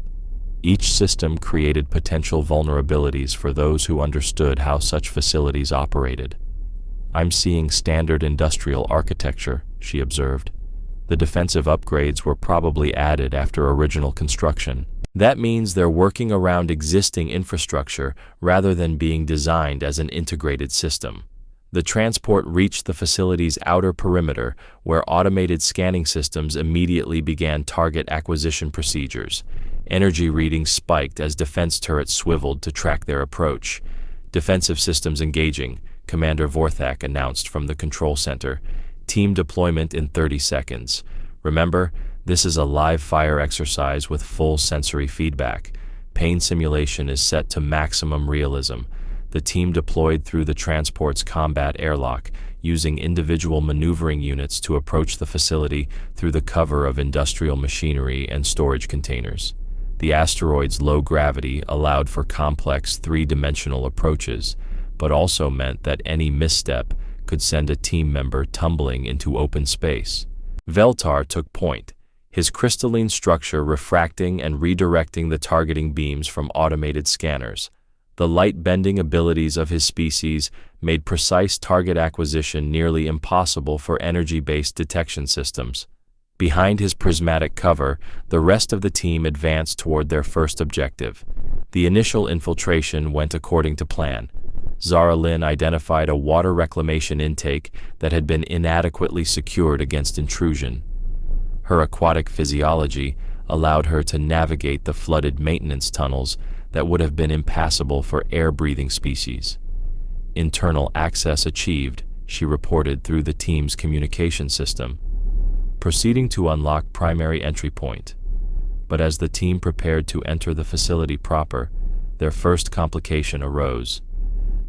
Each system created potential vulnerabilities for those who understood how such facilities operated. "I'm seeing standard industrial architecture," she observed. "The defensive upgrades were probably added after original construction. That means they're working around existing infrastructure rather than being designed as an integrated system." The transport reached the facility's outer perimeter, where automated scanning systems immediately began target acquisition procedures. Energy readings spiked as defense turrets swiveled to track their approach. "Defensive systems engaging," Commander Vorthak announced from the control center. "Team deployment in 30 seconds. Remember, this is a live fire exercise with full sensory feedback. Pain simulation is set to maximum realism." The team deployed through the transport's combat airlock, using individual maneuvering units to approach the facility through the cover of industrial machinery and storage containers. The asteroid's low gravity allowed for complex three-dimensional approaches, but also meant that any misstep could send a team member tumbling into open space. Veltar took point, his crystalline structure refracting and redirecting the targeting beams from automated scanners. The light-bending abilities of his species made precise target acquisition nearly impossible for energy-based detection systems. Behind his prismatic cover, the rest of the team advanced toward their first objective. The initial infiltration went according to plan. Zara Lynn identified a water reclamation intake that had been inadequately secured against intrusion. Her aquatic physiology allowed her to navigate the flooded maintenance tunnels that would have been impassable for air-breathing species. "Internal access achieved," she reported through the team's communication system, proceeding to unlock primary entry point. But as the team prepared to enter the facility proper, their first complication arose.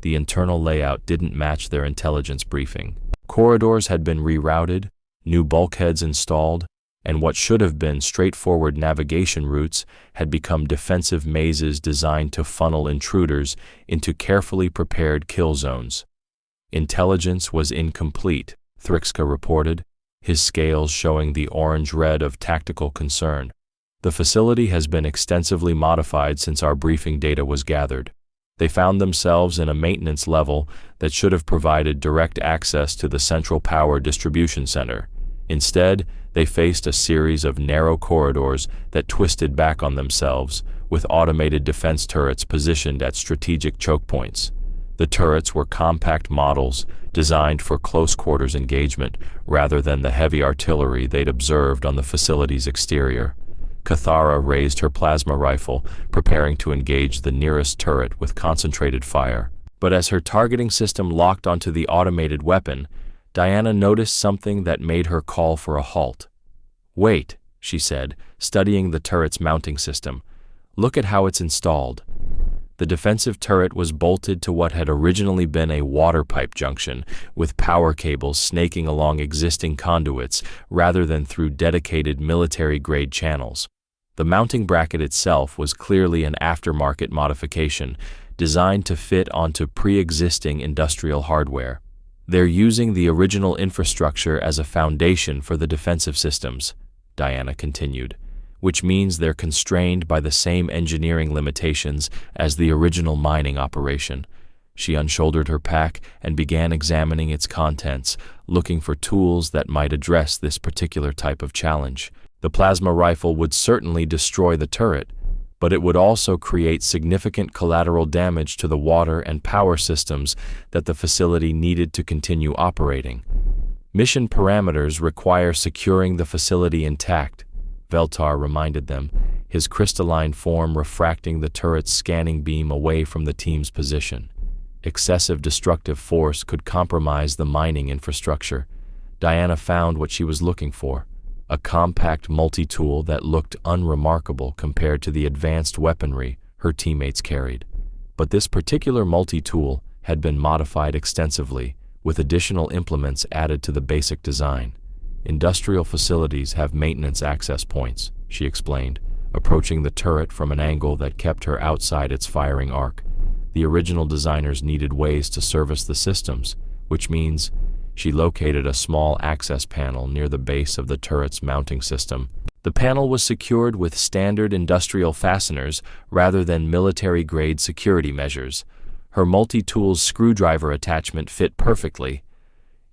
The internal layout didn't match their intelligence briefing. Corridors had been rerouted, new bulkheads installed, and what should have been straightforward navigation routes had become defensive mazes designed to funnel intruders into carefully prepared kill zones. "Intelligence was incomplete," Thrixka reported, his scales showing the orange-red of tactical concern. "The facility has been extensively modified since our briefing data was gathered. They found themselves in a maintenance level that should have provided direct access to the central power distribution center. Instead, they faced a series of narrow corridors that twisted back on themselves, with automated defense turrets positioned at strategic choke points. The turrets were compact models designed for close-quarters engagement rather than the heavy artillery they'd observed on the facility's exterior. Cathara raised her plasma rifle, preparing to engage the nearest turret with concentrated fire. But as her targeting system locked onto the automated weapon, Diana noticed something that made her call for a halt. "Wait," she said, studying the turret's mounting system. "Look at how it's installed." The defensive turret was bolted to what had originally been a water pipe junction, with power cables snaking along existing conduits rather than through dedicated military-grade channels. The mounting bracket itself was clearly an aftermarket modification, designed to fit onto pre-existing industrial hardware. "They're using the original infrastructure as a foundation for the defensive systems," Diana continued, "which means they're constrained by the same engineering limitations as the original mining operation." She unshouldered her pack and began examining its contents, looking for tools that might address this particular type of challenge. The plasma rifle would certainly destroy the turret, but it would also create significant collateral damage to the water and power systems that the facility needed to continue operating. "Mission parameters require securing the facility intact," Veltar reminded them, his crystalline form refracting the turret's scanning beam away from the team's position. Excessive destructive force could compromise the mining infrastructure. Diana found what she was looking for: a compact multi-tool that looked unremarkable compared to the advanced weaponry her teammates carried. But this particular multi-tool had been modified extensively, with additional implements added to the basic design. "Industrial facilities have maintenance access points," she explained, approaching the turret from an angle that kept her outside its firing arc. The original designers needed ways to service the systems, which means she located a small access panel near the base of the turret's mounting system. The panel was secured with standard industrial fasteners rather than military-grade security measures. Her multi-tools screwdriver attachment fit perfectly.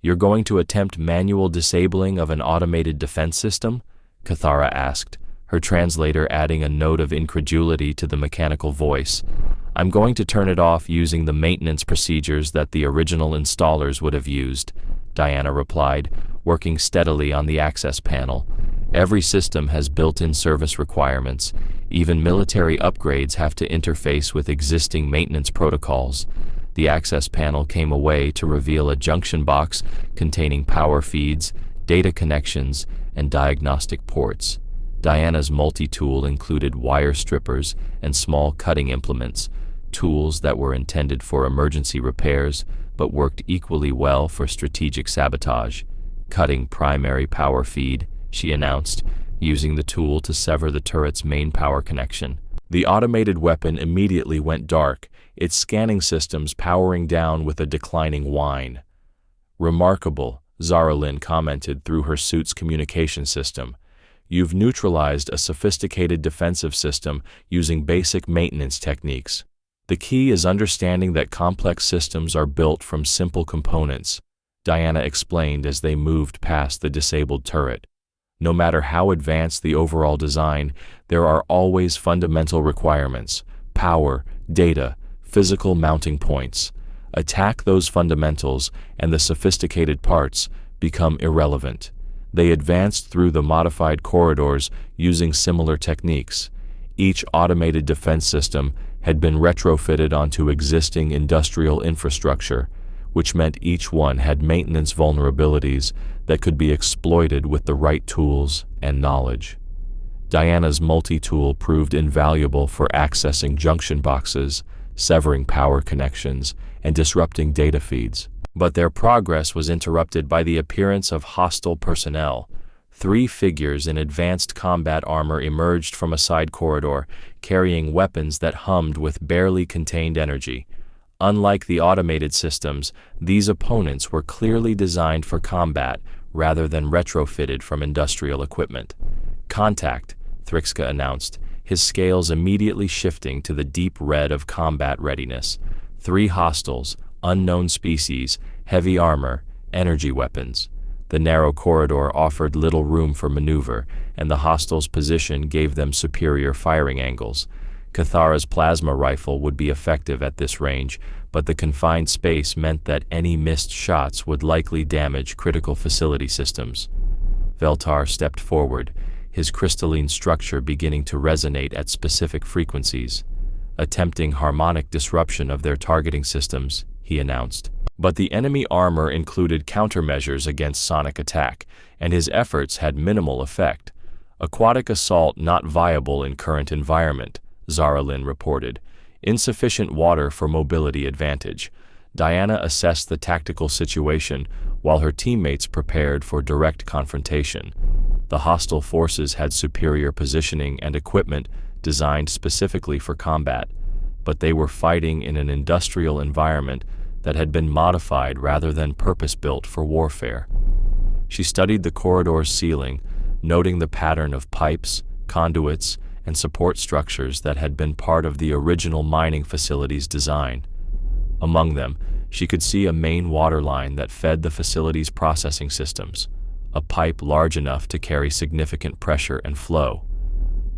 "You're going to attempt manual disabling of an automated defense system?" Cathara asked, her translator adding a note of incredulity to the mechanical voice. "I'm going to turn it off using the maintenance procedures that the original installers would have used," Diana replied, working steadily on the access panel. "Every system has built-in service requirements. Even military upgrades have to interface with existing maintenance protocols." The access panel came away to reveal a junction box containing power feeds, data connections, and diagnostic ports. Diana's multi-tool included wire strippers and small cutting implements, tools that were intended for emergency repairs but worked equally well for strategic sabotage. "Cutting primary power feed," she announced, using the tool to sever the turret's main power connection. The automated weapon immediately went dark, its scanning systems powering down with a declining whine. "Remarkable," Zaralyn commented through her suit's communication system. "You've neutralized a sophisticated defensive system using basic maintenance techniques. The key is understanding that complex systems are built from simple components," Diana explained as they moved past the disabled turret. "No matter how advanced the overall design, there are always fundamental requirements: power, data, physical mounting points. Attack those fundamentals, and the sophisticated parts become irrelevant." They advanced through the modified corridors using similar techniques. Each automated defense system had been retrofitted onto existing industrial infrastructure, which meant each one had maintenance vulnerabilities that could be exploited with the right tools and knowledge. Diana's multi-tool proved invaluable for accessing junction boxes, severing power connections, and disrupting data feeds. But their progress was interrupted by the appearance of hostile personnel. 3 figures in advanced combat armor emerged from a side corridor, carrying weapons that hummed with barely contained energy. Unlike the automated systems, these opponents were clearly designed for combat rather than retrofitted from industrial equipment. "Contact," Thrixka announced, his scales immediately shifting to the deep red of combat readiness. 3 hostiles, unknown species, heavy armor, energy weapons. The narrow corridor offered little room for maneuver, and the hostiles' position gave them superior firing angles. Cathara's plasma rifle would be effective at this range, but the confined space meant that any missed shots would likely damage critical facility systems. Veltar stepped forward, his crystalline structure beginning to resonate at specific frequencies. "Attempting harmonic disruption of their targeting systems," he announced. But the enemy armor included countermeasures against sonic attack, and his efforts had minimal effect. "Aquatic assault not viable in current environment," Zaralyn reported. "Insufficient water for mobility advantage." Diana assessed the tactical situation while her teammates prepared for direct confrontation. The hostile forces had superior positioning and equipment designed specifically for combat, but they were fighting in an industrial environment that had been modified rather than purpose-built for warfare. She studied the corridor's ceiling, noting the pattern of pipes, conduits, and support structures that had been part of the original mining facility's design. Among them, she could see a main water line that fed the facility's processing systems, a pipe large enough to carry significant pressure and flow.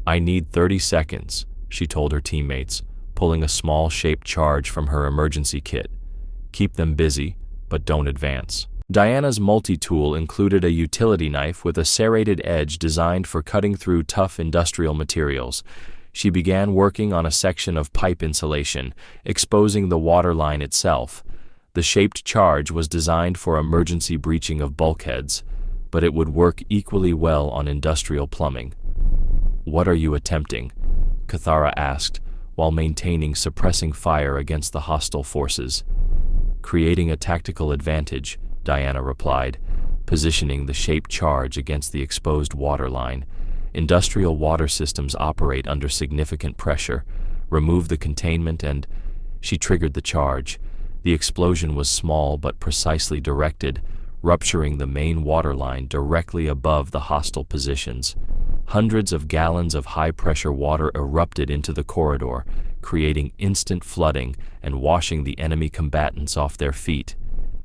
"I need 30 seconds, she told her teammates, pulling a small shaped charge from her emergency kit. "Keep them busy, but don't advance." Diana's multi-tool included a utility knife with a serrated edge designed for cutting through tough industrial materials. She began working on a section of pipe insulation, exposing the water line itself. The shaped charge was designed for emergency breaching of bulkheads, but it would work equally well on industrial plumbing. "What are you attempting?" Cathara asked, while maintaining suppressing fire against the hostile forces. "Creating a tactical advantage," Diana replied, positioning the shaped charge against the exposed water line. Industrial water systems operate under significant pressure. Remove the containment and... She triggered the charge. The explosion was small but precisely directed, rupturing the main water line directly above the hostile positions. Hundreds of gallons of high-pressure water erupted into the corridor, creating instant flooding and washing the enemy combatants off their feet.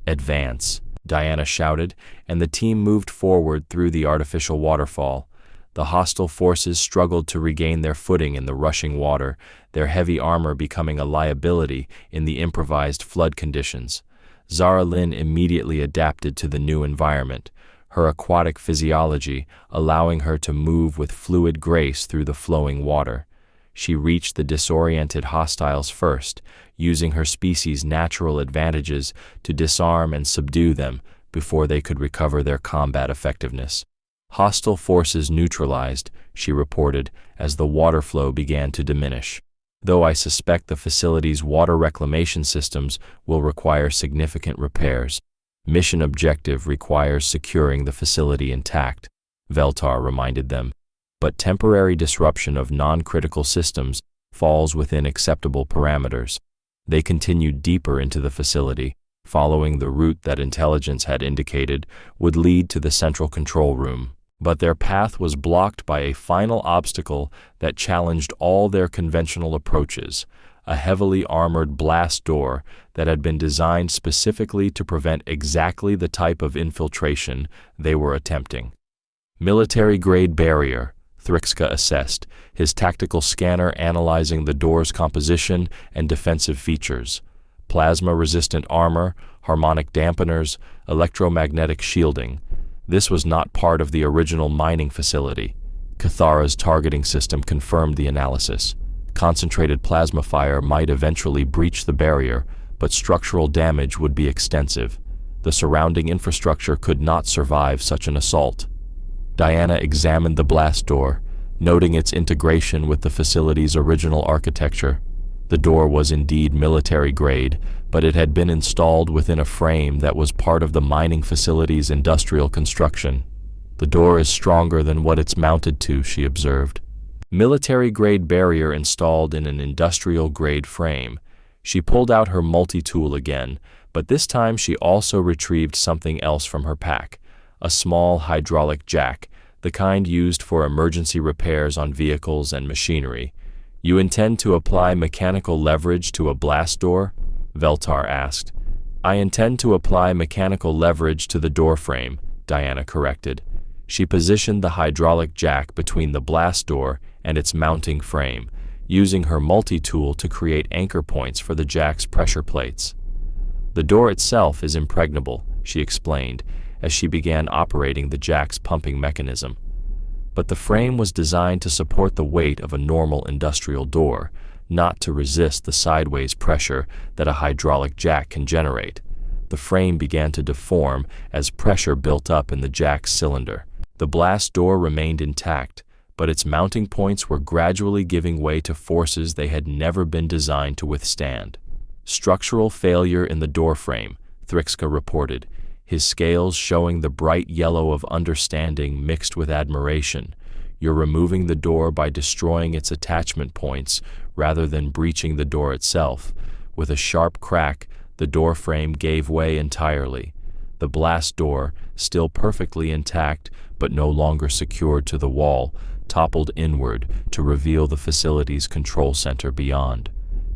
"Advance," Diana shouted, and the team moved forward through the artificial waterfall. The hostile forces struggled to regain their footing in the rushing water, their heavy armor becoming a liability in the improvised flood conditions. Zara Lynn immediately adapted to the new environment, her aquatic physiology allowing her to move with fluid grace through the flowing water. She reached the disoriented hostiles first, using her species' natural advantages to disarm and subdue them before they could recover their combat effectiveness. "Hostile forces neutralized," she reported as the water flow began to diminish. "Though I suspect the facility's water reclamation systems will require significant repairs. Mission objective requires securing the facility intact," Veltar reminded them. "But temporary disruption of non-critical systems falls within acceptable parameters." They continued deeper into the facility, following the route that intelligence had indicated would lead to the central control room. But their path was blocked by a final obstacle that challenged all their conventional approaches, a heavily armored blast door that had been designed specifically to prevent exactly the type of infiltration they were attempting. "Military-grade barrier," Thrixka assessed, his tactical scanner analyzing the door's composition and defensive features. Plasma-resistant armor, harmonic dampeners, electromagnetic shielding. This was not part of the original mining facility. Cathara's targeting system confirmed the analysis. Concentrated plasma fire might eventually breach the barrier, but structural damage would be extensive. The surrounding infrastructure could not survive such an assault. Diana examined the blast door, noting its integration with the facility's original architecture. The door was indeed military-grade, but it had been installed within a frame that was part of the mining facility's industrial construction. "The door is stronger than what it's mounted to," she observed. Military-grade barrier installed in an industrial-grade frame. She pulled out her multi-tool again, but this time she also retrieved something else from her pack, a small hydraulic jack, the kind used for emergency repairs on vehicles and machinery. "You intend to apply mechanical leverage to a blast door?" Veltar asked. "I intend to apply mechanical leverage to the door frame," Diana corrected. She positioned the hydraulic jack between the blast door and its mounting frame, using her multi-tool to create anchor points for the jack's pressure plates. "The door itself is impregnable," she explained, as she began operating the jack's pumping mechanism. But the frame was designed to support the weight of a normal industrial door, not to resist the sideways pressure that a hydraulic jack can generate. The frame began to deform as pressure built up in the jack's cylinder. The blast door remained intact, but its mounting points were gradually giving way to forces they had never been designed to withstand. "Structural failure in the door frame," Thrixka reported, his scales showing the bright yellow of understanding mixed with admiration. "You're removing the door by destroying its attachment points rather than breaching the door itself." With a sharp crack, the door frame gave way entirely. The blast door, still perfectly intact but no longer secured to the wall, toppled inward to reveal the facility's control center beyond.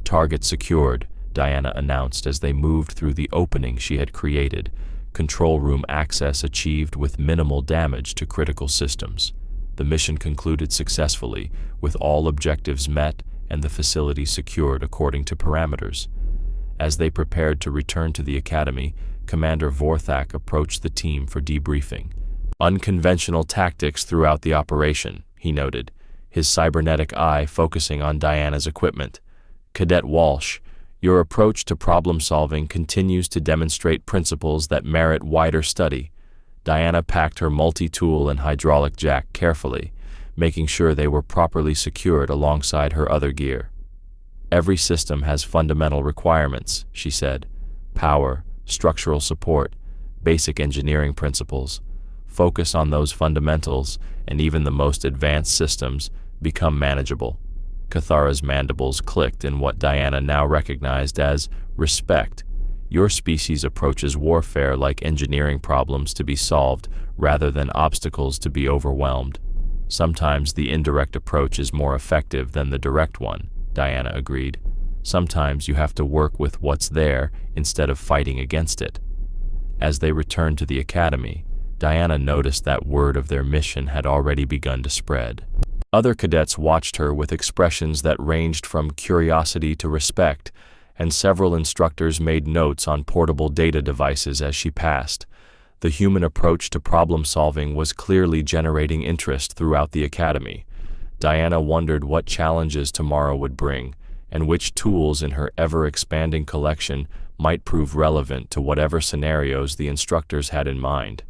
"Target secured," Diana announced as they moved through the opening she had created. Control room access achieved with minimal damage to critical systems. The mission concluded successfully, with all objectives met and the facility secured according to parameters. As they prepared to return to the academy, Commander Vorthak approached the team for debriefing. "Unconventional tactics throughout the operation," he noted, his cybernetic eye focusing on Diana's equipment. "Cadet Walsh, your approach to problem-solving continues to demonstrate principles that merit wider study." Diana packed her multi-tool and hydraulic jack carefully, making sure they were properly secured alongside her other gear. "Every system has fundamental requirements," she said. "Power, structural support, basic engineering principles. focus on those fundamentals, and even the most advanced systems become manageable. Cathara's mandibles clicked in what Diana now recognized as respect. Your species approaches warfare like engineering problems to be solved rather than obstacles to be overwhelmed. Sometimes the indirect approach is more effective than the direct one, Diana agreed. Sometimes you have to work with what's there instead of fighting against it. As they returned to the academy, Diana noticed that word of their mission had already begun to spread. Other cadets watched her with expressions that ranged from curiosity to respect, and several instructors made notes on portable data devices as she passed. The human approach to problem-solving was clearly generating interest throughout the academy. Diana wondered what challenges tomorrow would bring, and which tools in her ever-expanding collection might prove relevant to whatever scenarios the instructors had in mind.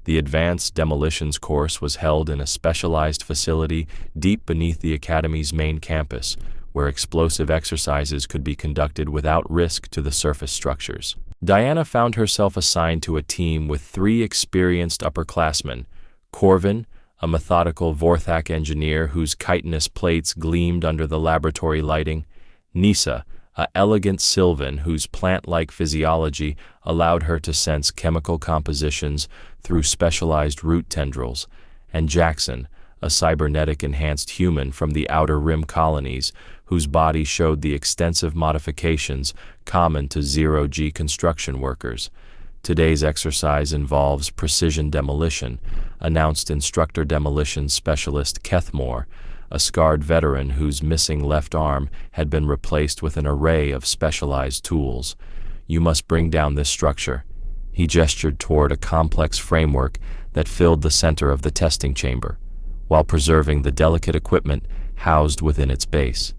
The Advanced Demolitions course was held in a specialized facility deep beneath the academy's main campus, where explosive exercises could be conducted without risk to the surface structures. Diana found herself assigned to a team with 3 experienced upperclassmen: Corvin, a methodical Vorthak engineer whose chitinous plates gleamed under the laboratory lighting; Nisa, an elegant Sylvan whose plant-like physiology allowed her to sense chemical compositions through specialized root tendrils; and Jackson, a cybernetic-enhanced human from the Outer Rim colonies, whose body showed the extensive modifications common to zero-G construction workers. Today's exercise involves precision demolition, announced Instructor Demolition Specialist Kethmore, a scarred veteran whose missing left arm had been replaced with an array of specialized tools. You must bring down this structure. He gestured toward a complex framework that filled the center of the testing chamber, while preserving the delicate equipment housed within its base.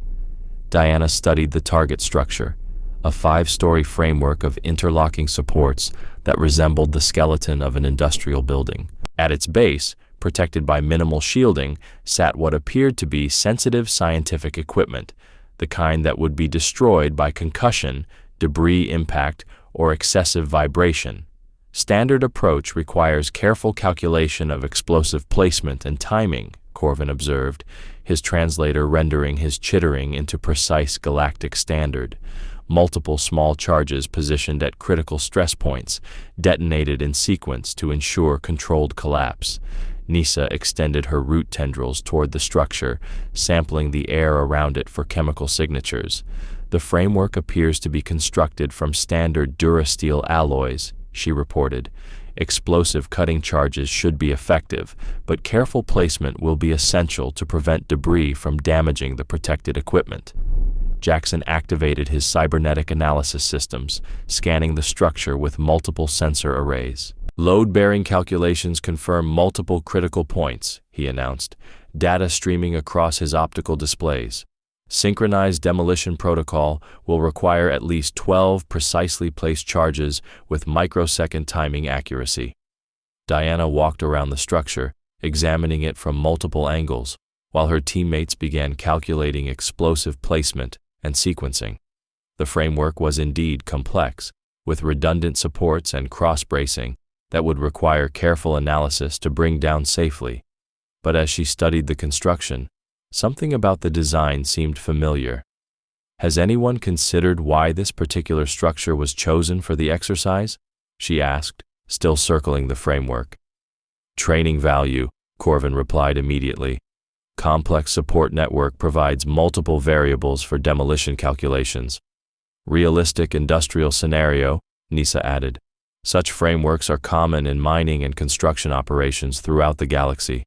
Diana studied the target structure, a 5-story framework of interlocking supports that resembled the skeleton of an industrial building. At its base, protected by minimal shielding, sat what appeared to be sensitive scientific equipment, the kind that would be destroyed by concussion, debris impact, or excessive vibration. Standard approach requires careful calculation of explosive placement and timing, Corvin observed, his translator rendering his chittering into precise galactic standard. Multiple small charges positioned at critical stress points, detonated in sequence to ensure controlled collapse. Nisa extended her root tendrils toward the structure, sampling the air around it for chemical signatures. The framework appears to be constructed from standard durasteel alloys, she reported. Explosive cutting charges should be effective, but careful placement will be essential to prevent debris from damaging the protected equipment. Jackson activated his cybernetic analysis systems, scanning the structure with multiple sensor arrays. Load-bearing calculations confirm multiple critical points, he announced, data streaming across his optical displays. Synchronized demolition protocol will require at least 12 precisely placed charges with microsecond timing accuracy. Diana walked around the structure, examining it from multiple angles, while her teammates began calculating explosive placement and sequencing. The framework was indeed complex, with redundant supports and cross-bracing that would require careful analysis to bring down safely. But as she studied the construction, something about the design seemed familiar. Has anyone considered why this particular structure was chosen for the exercise? She asked, still circling the framework. Training value, Corvin replied immediately. Complex support network provides multiple variables for demolition calculations. Realistic industrial scenario, Nisa added. Such frameworks are common in mining and construction operations throughout the galaxy.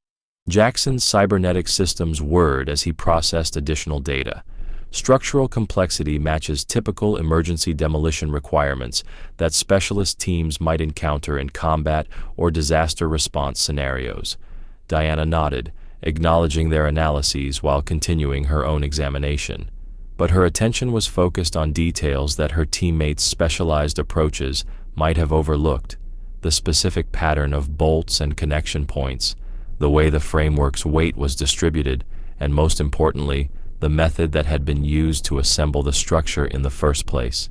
Jackson's cybernetic systems whirred as he processed additional data. Structural complexity matches typical emergency demolition requirements that specialist teams might encounter in combat or disaster response scenarios. Diana nodded, acknowledging their analyses while continuing her own examination. But her attention was focused on details that her teammates' specialized approaches might have overlooked: the specific pattern of bolts and connection points, the way the framework's weight was distributed, and most importantly, the method that had been used to assemble the structure in the first place.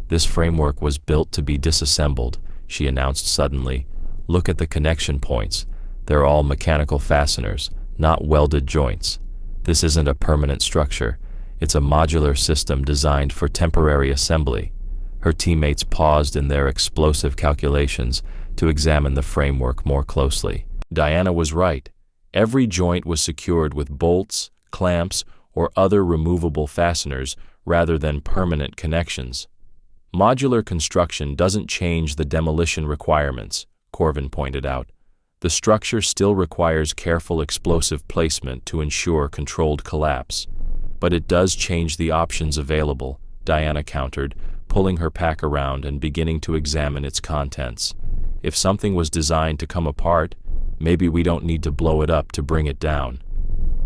This framework was built to be disassembled, she announced suddenly, Look at the connection points. They're all mechanical fasteners, not welded joints. This isn't a permanent structure. It's a modular system designed for temporary assembly. Her teammates paused in their explosive calculations to examine the framework more closely. Diana was right. Every joint was secured with bolts, clamps, or other removable fasteners rather than permanent connections. Modular construction doesn't change the demolition requirements, Corvin pointed out. The structure still requires careful explosive placement to ensure controlled collapse. But it does change the options available, Diana countered, pulling her pack around and beginning to examine its contents. If something was designed to come apart, maybe we don't need to blow it up to bring it down.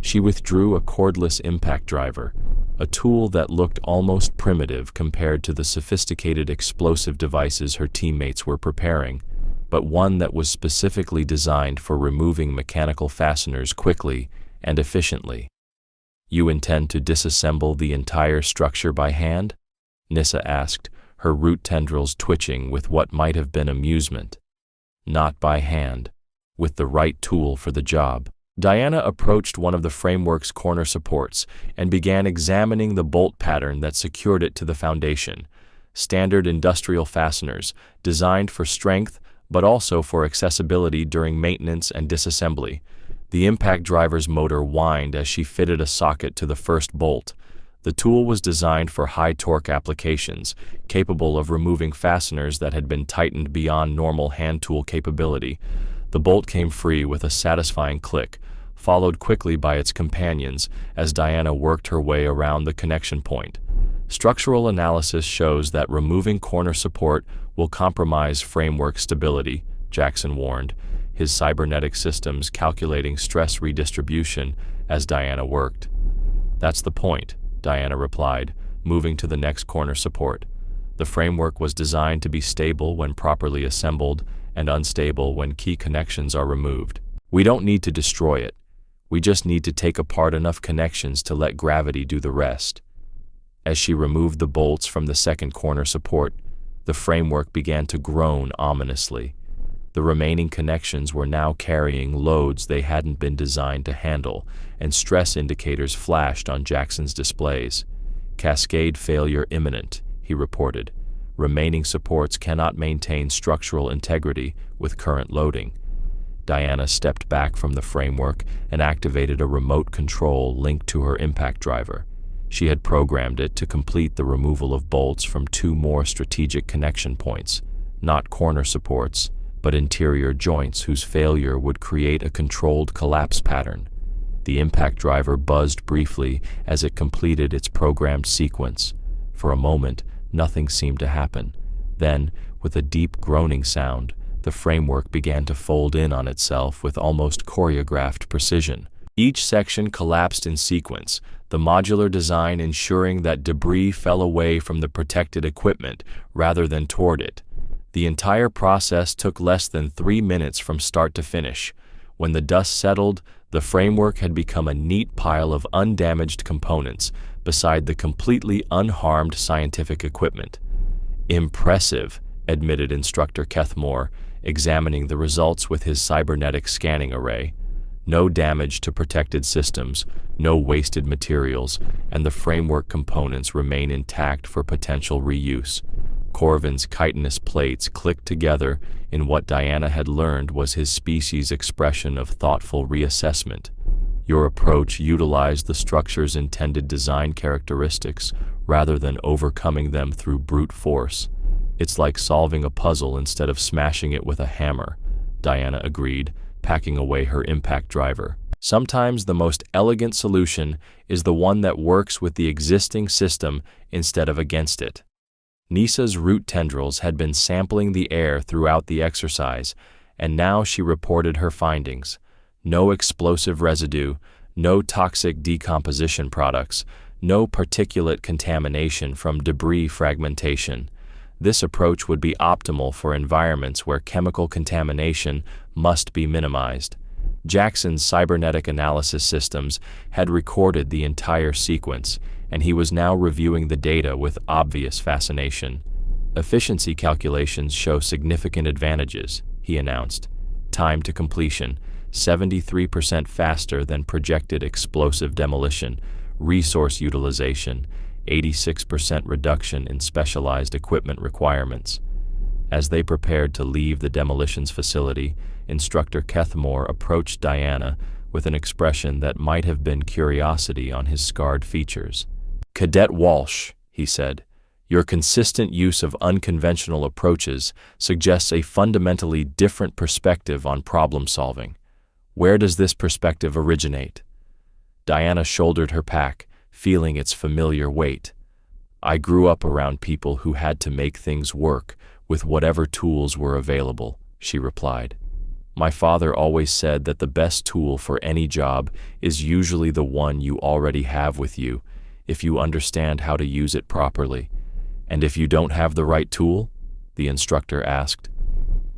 She withdrew a cordless impact driver, a tool that looked almost primitive compared to the sophisticated explosive devices her teammates were preparing, but one that was specifically designed for removing mechanical fasteners quickly and efficiently. You intend to disassemble the entire structure by hand? Nyssa asked, her root tendrils twitching with what might have been amusement. Not by hand, with the right tool for the job. Diana approached one of the framework's corner supports and began examining the bolt pattern that secured it to the foundation. Standard industrial fasteners, designed for strength but also for accessibility during maintenance and disassembly. The impact driver's motor whined as she fitted a socket to the first bolt. The tool was designed for high-torque applications, capable of removing fasteners that had been tightened beyond normal hand tool capability. The bolt came free with a satisfying click, followed quickly by its companions as Diana worked her way around the connection point. Structural analysis shows that removing corner support will compromise framework stability, Jackson warned, his cybernetic systems calculating stress redistribution as Diana worked. That's the point, Diana replied, moving to the next corner support. The framework was designed to be stable when properly assembled and unstable when key connections are removed. We don't need to destroy it. We just need to take apart enough connections to let gravity do the rest. As she removed the bolts from the second corner support, the framework began to groan ominously. The remaining connections were now carrying loads they hadn't been designed to handle, and stress indicators flashed on Jackson's displays. Cascade failure imminent, he reported. Remaining supports cannot maintain structural integrity with current loading. Diana stepped back from the framework and activated a remote control linked to her impact driver. She had programmed it to complete the removal of bolts from two more strategic connection points, not corner supports, but interior joints whose failure would create a controlled collapse pattern. The impact driver buzzed briefly as it completed its programmed sequence. For a moment, nothing seemed to happen. Then, with a deep groaning sound, the framework began to fold in on itself with almost choreographed precision. Each section collapsed in sequence, the modular design ensuring that debris fell away from the protected equipment rather than toward it. The entire process took less than 3 minutes from start to finish. When the dust settled, the framework had become a neat pile of undamaged components beside the completely unharmed scientific equipment. Impressive, admitted Instructor Kethmore, examining the results with his cybernetic scanning array. No damage to protected systems, no wasted materials, and the framework components remain intact for potential reuse. Corvin's chitinous plates clicked together in what Diana had learned was his species' expression of thoughtful reassessment. Your approach utilized the structure's intended design characteristics rather than overcoming them through brute force. It's like solving a puzzle instead of smashing it with a hammer, Diana agreed, packing away her impact driver. Sometimes the most elegant solution is the one that works with the existing system instead of against it. Nysa's root tendrils had been sampling the air throughout the exercise, and now she reported her findings. No explosive residue, no toxic decomposition products, no particulate contamination from debris fragmentation. This approach would be optimal for environments where chemical contamination must be minimized. Jackson's cybernetic analysis systems had recorded the entire sequence, and he was now reviewing the data with obvious fascination. Efficiency calculations show significant advantages, he he announced. Time to completion, 73% faster than projected explosive demolition, resource utilization, 86% reduction in specialized equipment requirements. As they prepared to leave the demolitions facility, Instructor Kethmore approached Diana with an expression that might have been curiosity on his scarred features. "Cadet Walsh," he said, "your consistent use of unconventional approaches suggests a fundamentally different perspective on problem solving. Where does this perspective originate?" Diana shouldered her pack, feeling its familiar weight. "I grew up around people who had to make things work with whatever tools were available," she replied. "My father always said that the best tool for any job is usually the one you already have with you, if you understand how to use it properly. And if you don't have the right tool?" the instructor asked.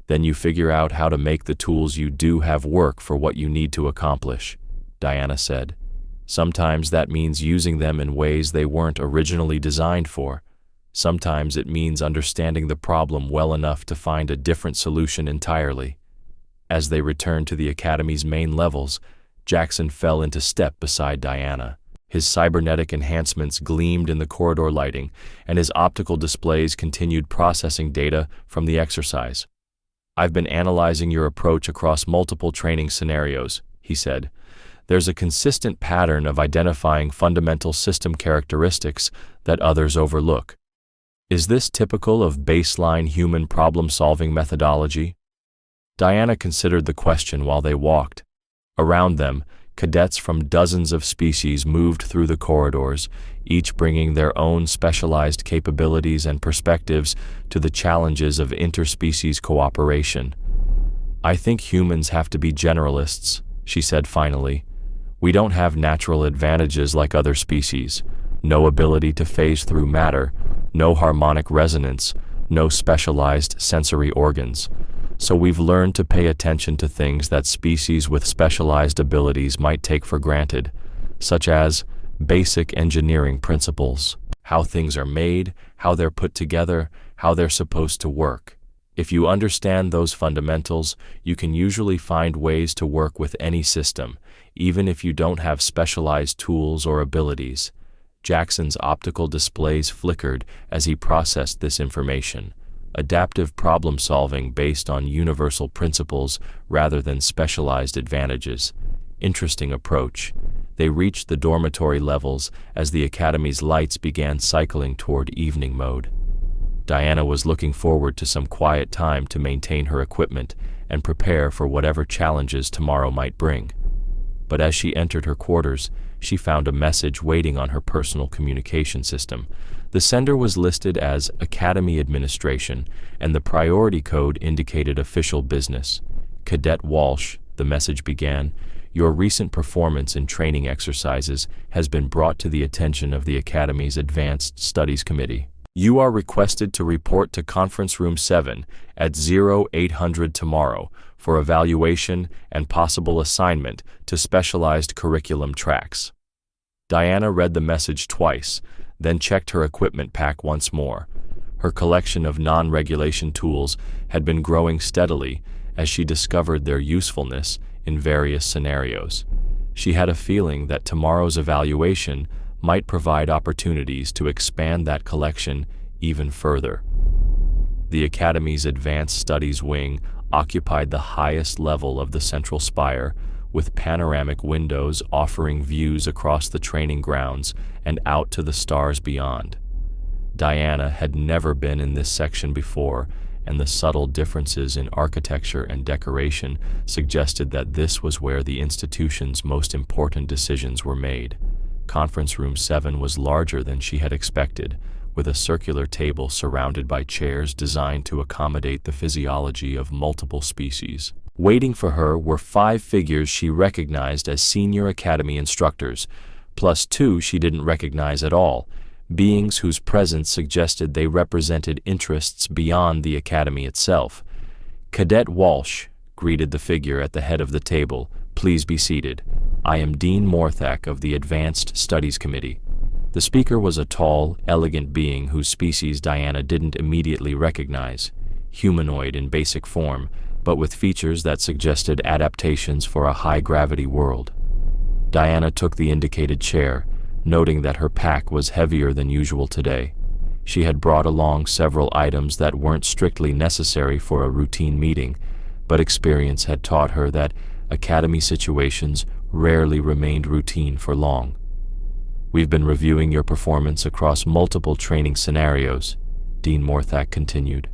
"Then you figure out how to make the tools you do have work for what you need to accomplish," Diana said. "Sometimes that means using them in ways they weren't originally designed for. Sometimes it means understanding the problem well enough to find a different solution entirely." As they returned to the Academy's main levels, Jackson fell into step beside Diana. His cybernetic enhancements gleamed in the corridor lighting, and his optical displays continued processing data from the exercise. "I've been analyzing your approach across multiple training scenarios," he said. "There's a consistent pattern of identifying fundamental system characteristics that others overlook. Is this typical of baseline human problem-solving methodology?" Diana considered the question while they walked. Around them, cadets from dozens of species moved through the corridors, each bringing their own specialized capabilities and perspectives to the challenges of interspecies cooperation. "I think humans have to be generalists," she said finally. "We don't have natural advantages like other species. No ability to phase through matter, no harmonic resonance, no specialized sensory organs. So we've learned to pay attention to things that species with specialized abilities might take for granted, such as basic engineering principles, how things are made, how they're put together, how they're supposed to work. If you understand those fundamentals, you can usually find ways to work with any system, even if you don't have specialized tools or abilities." Jackson's optical displays flickered as he processed this information. Adaptive problem-solving based on universal principles rather than specialized advantages. Interesting approach. They reached the dormitory levels as the Academy's lights began cycling toward evening mode. Diana was looking forward to some quiet time to maintain her equipment and prepare for whatever challenges tomorrow might bring. But as she entered her quarters, she found a message waiting on her personal communication system. The sender was listed as Academy Administration, and the priority code indicated official business. "Cadet Walsh," the message began, "your recent performance in training exercises has been brought to the attention of the Academy's Advanced Studies Committee. You are requested to report to Conference Room 7 at 0800 tomorrow for evaluation and possible assignment to specialized curriculum tracks." Diana read the message twice, then checked her equipment pack once more. Her collection of non-regulation tools had been growing steadily as she discovered their usefulness in various scenarios. She had a feeling that tomorrow's evaluation might provide opportunities to expand that collection even further. The Academy's Advanced Studies Wing occupied the highest level of the central spire, with panoramic windows offering views across the training grounds and out to the stars beyond. Diana had never been in this section before, and the subtle differences in architecture and decoration suggested that this was where the institution's most important decisions were made. Conference Room 7 was larger than she had expected, with a circular table surrounded by chairs designed to accommodate the physiology of multiple species. Waiting for her were 5 figures she recognized as senior Academy instructors, plus 2 she didn't recognize at all, beings whose presence suggested they represented interests beyond the Academy itself. "Cadet Walsh," greeted the figure at the head of the table, "please be seated. I am Dean Morthak of the Advanced Studies Committee." The speaker was a tall, elegant being whose species Diana didn't immediately recognize. Humanoid in basic form, but with features that suggested adaptations for a high-gravity world. Diana took the indicated chair, noting that her pack was heavier than usual today. She had brought along several items that weren't strictly necessary for a routine meeting, but experience had taught her that academy situations rarely remained routine for long. "We've been reviewing your performance across multiple training scenarios," Dean Morthak continued.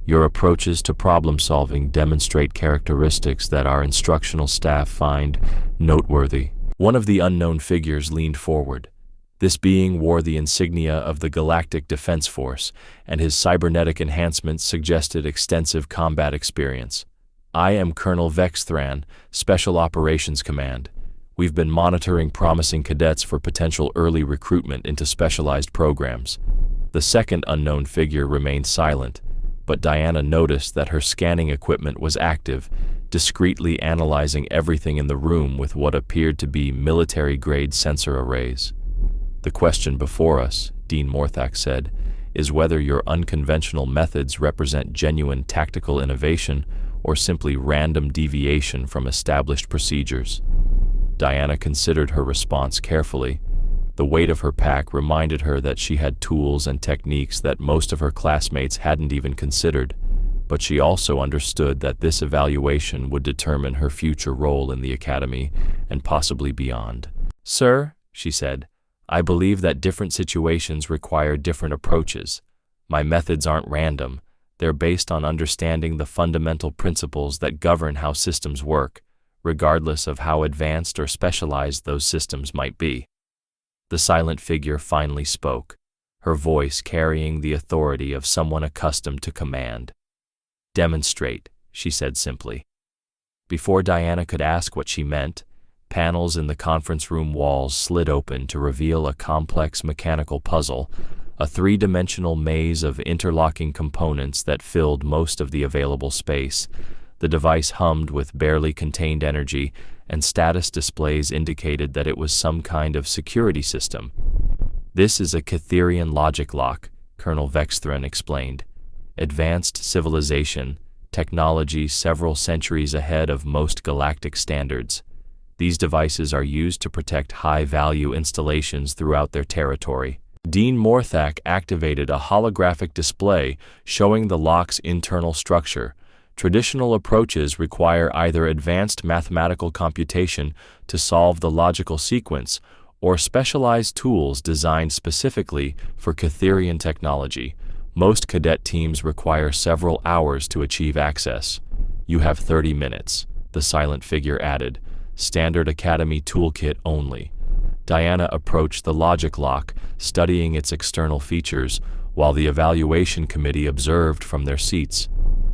"Your approaches to problem-solving demonstrate characteristics that our instructional staff find noteworthy." One of the unknown figures leaned forward. This being wore the insignia of the Galactic Defense Force, and his cybernetic enhancements suggested extensive combat experience. "I am Colonel Vexthran, Special Operations Command. We've been monitoring promising cadets for potential early recruitment into specialized programs." The second unknown figure remained silent, but Diana noticed that her scanning equipment was active, discreetly analyzing everything in the room with what appeared to be military-grade sensor arrays. "The question before us," Dean Morthak said, "is whether your unconventional methods represent genuine tactical innovation or simply random deviation from established procedures." Diana considered her response carefully. The weight of her pack reminded her that she had tools and techniques that most of her classmates hadn't even considered, but she also understood that this evaluation would determine her future role in the academy and possibly beyond. "Sir," she said, "I believe that different situations require different approaches. My methods aren't random. They're based on understanding the fundamental principles that govern how systems work, regardless of how advanced or specialized those systems might be." The silent figure finally spoke, her voice carrying the authority of someone accustomed to command. "Demonstrate," she said simply. Before Diana could ask what she meant, panels in the conference room walls slid open to reveal a complex mechanical puzzle, a three-dimensional maze of interlocking components that filled most of the available space. The device hummed with barely contained energy, and status displays indicated that it was some kind of security system. "This is a Catherian logic lock," Colonel Vexthran explained. "Advanced civilization, technology several centuries ahead of most galactic standards. These devices are used to protect high-value installations throughout their territory." Dean Morthak activated a holographic display showing the lock's internal structure. Traditional approaches require either advanced mathematical computation to solve the logical sequence or specialized tools designed specifically for Catherian technology. Most cadet teams require several hours to achieve access. "You have 30 minutes, the silent figure added. "Standard Academy toolkit only." Diana approached the logic lock, studying its external features, while the evaluation committee observed from their seats.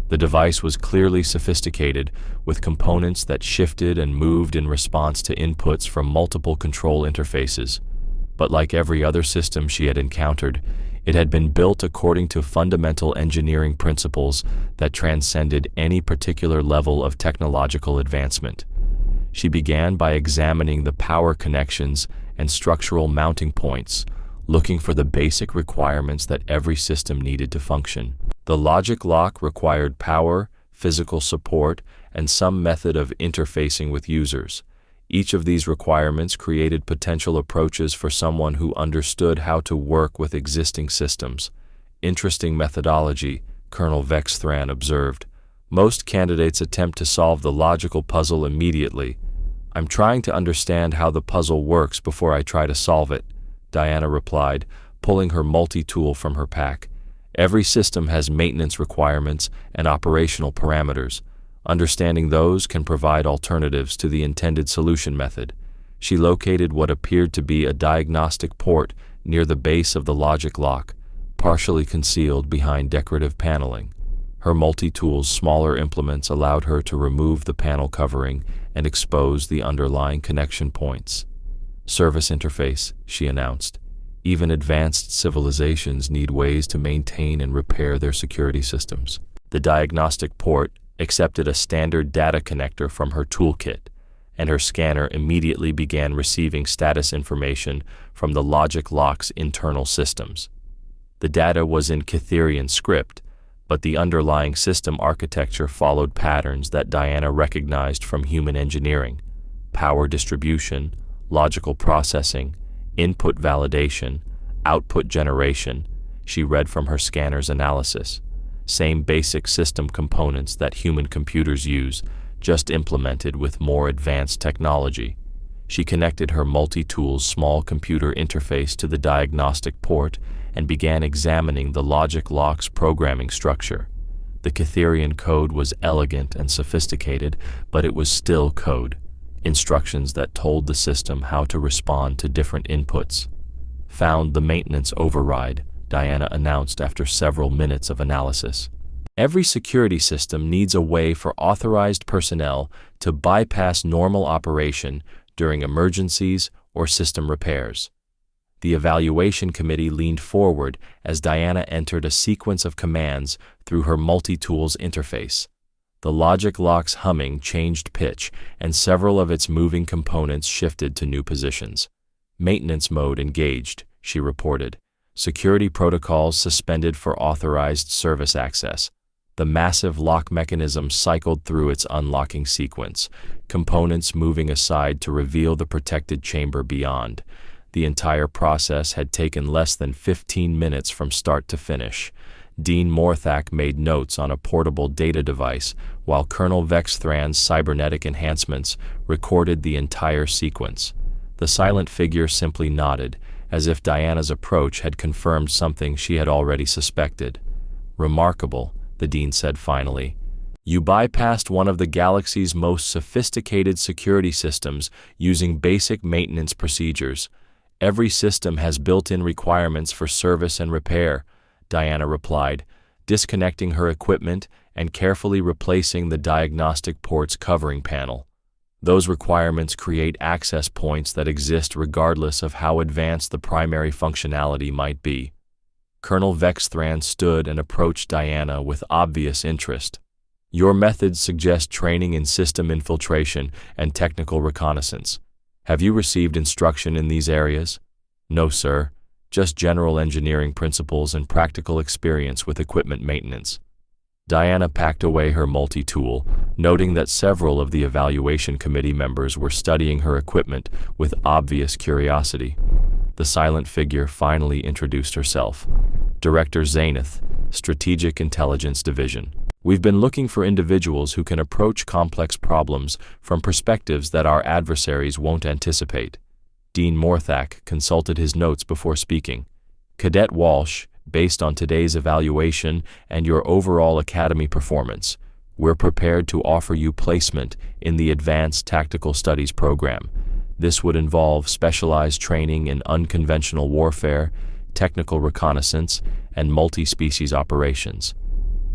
The device was clearly sophisticated, with components that shifted and moved in response to inputs from multiple control interfaces. But like every other system she had encountered, it had been built according to fundamental engineering principles that transcended any particular level of technological advancement. She began by examining the power connections and structural mounting points, looking for the basic requirements that every system needed to function. The logic lock required power, physical support, and some method of interfacing with users. Each of these requirements created potential approaches for someone who understood how to work with existing systems. "Interesting methodology," Colonel Vexthran observed. "Most candidates attempt to solve the logical puzzle immediately. I'm trying to understand how the puzzle works before I try to solve it," Diana replied, pulling her multi-tool from her pack. "Every system has maintenance requirements and operational parameters. Understanding those can provide alternatives to the intended solution method." She located what appeared to be a diagnostic port near the base of the logic lock, partially concealed behind decorative paneling. Her multi-tool's smaller implements allowed her to remove the panel covering and expose the underlying connection points. "Service interface," she announced. "Even advanced civilizations need ways to maintain and repair their security systems." The diagnostic port accepted a standard data connector from her toolkit, and her scanner immediately began receiving status information from the logic lock's internal systems. The data was in Catherian script, but the underlying system architecture followed patterns that Diana recognized from human engineering: power distribution, logical processing, input validation, output generation. She read from her scanner's analysis. Same basic system components that human computers use, just implemented with more advanced technology. She connected her multi-tool's small computer interface to the diagnostic port and began examining the logic lock's programming structure. The Catherian code was elegant and sophisticated, but it was still code. Instructions that told the system how to respond to different inputs. Found the maintenance override, Diana announced after several minutes of analysis. Every security system needs a way for authorized personnel to bypass normal operation during emergencies or system repairs. The evaluation committee leaned forward as Diana entered a sequence of commands through her multi-tools interface. The logic lock's humming changed pitch, and several of its moving components shifted to new positions. Maintenance mode engaged, she reported. Security protocols suspended for authorized service access. The massive lock mechanism cycled through its unlocking sequence, components moving aside to reveal the protected chamber beyond. The entire process had taken less than 15 minutes from start to finish. Dean Morthak made notes on a portable data device, while Colonel Vexthran's cybernetic enhancements recorded the entire sequence. The silent figure simply nodded, as if Diana's approach had confirmed something she had already suspected. "Remarkable," the Dean said finally. "You bypassed one of the galaxy's most sophisticated security systems using basic maintenance procedures. Every system has built-in requirements for service and repair," Diana replied, disconnecting her equipment and carefully replacing the diagnostic port's covering panel. Those requirements create access points that exist regardless of how advanced the primary functionality might be. Colonel Vexthran stood and approached Diana with obvious interest. "Your methods suggest training in system infiltration and technical reconnaissance. Have you received instruction in these areas?" "No, sir. Just general engineering principles and practical experience with equipment maintenance." Diana packed away her multi-tool, noting that several of the evaluation committee members were studying her equipment with obvious curiosity. The silent figure finally introduced herself. "Director Zaineth, Strategic Intelligence Division. We've been looking for individuals who can approach complex problems from perspectives that our adversaries won't anticipate." Dean Morthak consulted his notes before speaking. "Cadet Walsh, based on today's evaluation and your overall academy performance, we're prepared to offer you placement in the Advanced Tactical Studies program. This would involve specialized training in unconventional warfare, technical reconnaissance, and multi-species operations."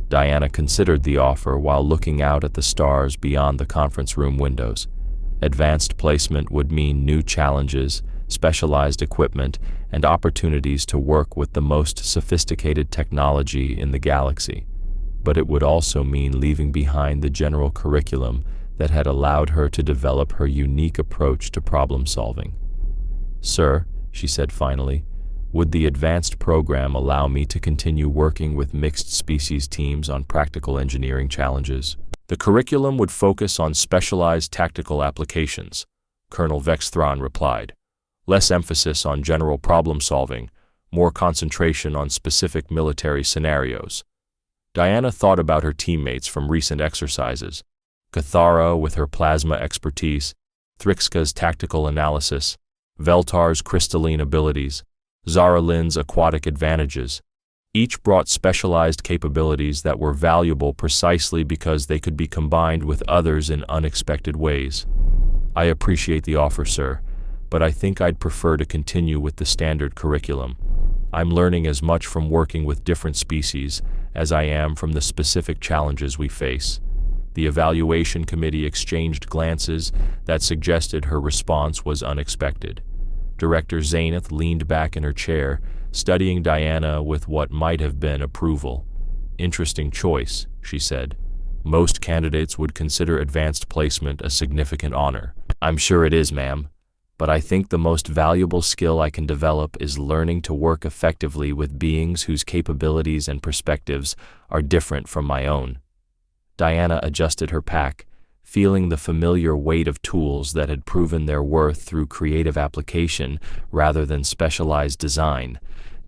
Diana considered the offer while looking out at the stars beyond the conference room windows. Advanced placement would mean new challenges, specialized equipment, and opportunities to work with the most sophisticated technology in the galaxy. But it would also mean leaving behind the general curriculum that had allowed her to develop her unique approach to problem solving. "Sir," she said finally, "would the advanced program allow me to continue working with mixed species teams on practical engineering challenges?" "The curriculum would focus on specialized tactical applications," Colonel Vexthran replied. "Less emphasis on general problem solving, more concentration on specific military scenarios." Diana thought about her teammates from recent exercises. Cathara with her plasma expertise, Thrixka's tactical analysis, Veltar's crystalline abilities, Zara Lynn's aquatic advantages. Each brought specialized capabilities that were valuable precisely because they could be combined with others in unexpected ways. "I appreciate the offer, sir, but I think I'd prefer to continue with the standard curriculum. I'm learning as much from working with different species as I am from the specific challenges we face." The evaluation committee exchanged glances that suggested her response was unexpected. Director Zaineth leaned back in her chair, studying Diana with what might have been approval. "Interesting choice," she said. "Most candidates would consider advanced placement a significant honor." "I'm sure it is, ma'am. but I think the most valuable skill I can develop is learning to work effectively with beings whose capabilities and perspectives are different from my own. Diana adjusted her pack, feeling the familiar weight of tools that had proven their worth through creative application rather than specialized design.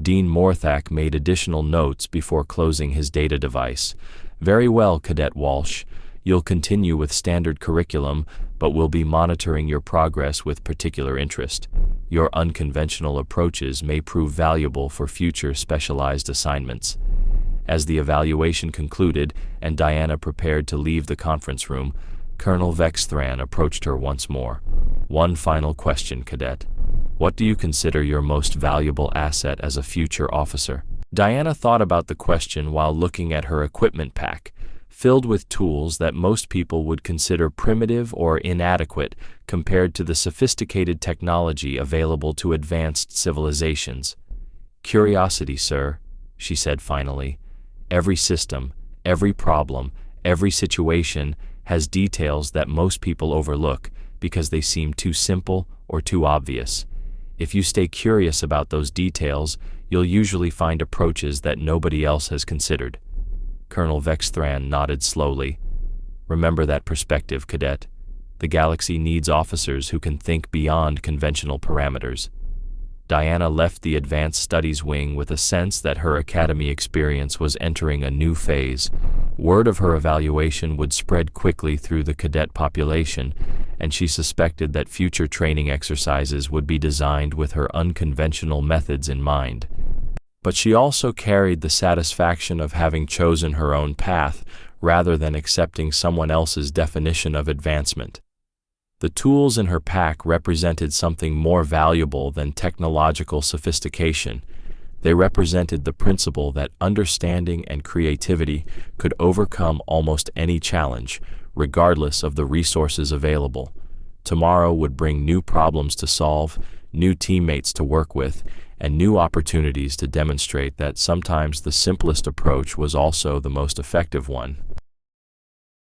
Dean Morthak made additional notes before closing his data device. "Very well, Cadet Walsh. You'll continue with standard curriculum, but we'll be monitoring your progress with particular interest. Your unconventional approaches may prove valuable for future specialized assignments." As the evaluation concluded and Diana prepared to leave the conference room, Colonel Vexthran approached her once more. "One final question, Cadet. What do you consider your most valuable asset as a future officer?" Diana thought about the question while looking at her equipment pack, filled with tools that most people would consider primitive or inadequate compared to the sophisticated technology available to advanced civilizations. "Curiosity, sir," she said finally. "Every system, every problem, every situation has details that most people overlook because they seem too simple or too obvious. If you stay curious about those details, you'll usually find approaches that nobody else has considered." Colonel Vexthran nodded slowly. "Remember that perspective, Cadet. The galaxy needs officers who can think beyond conventional parameters." Diana left the Advanced Studies Wing with a sense that her academy experience was entering a new phase. Word of her evaluation would spread quickly through the cadet population, and she suspected that future training exercises would be designed with her unconventional methods in mind. But she also carried the satisfaction of having chosen her own path rather than accepting someone else's definition of advancement. The tools in her pack represented something more valuable than technological sophistication. They represented the principle that understanding and creativity could overcome almost any challenge, regardless of the resources available. Tomorrow would bring new problems to solve, new teammates to work with, and new opportunities to demonstrate that sometimes the simplest approach was also the most effective one.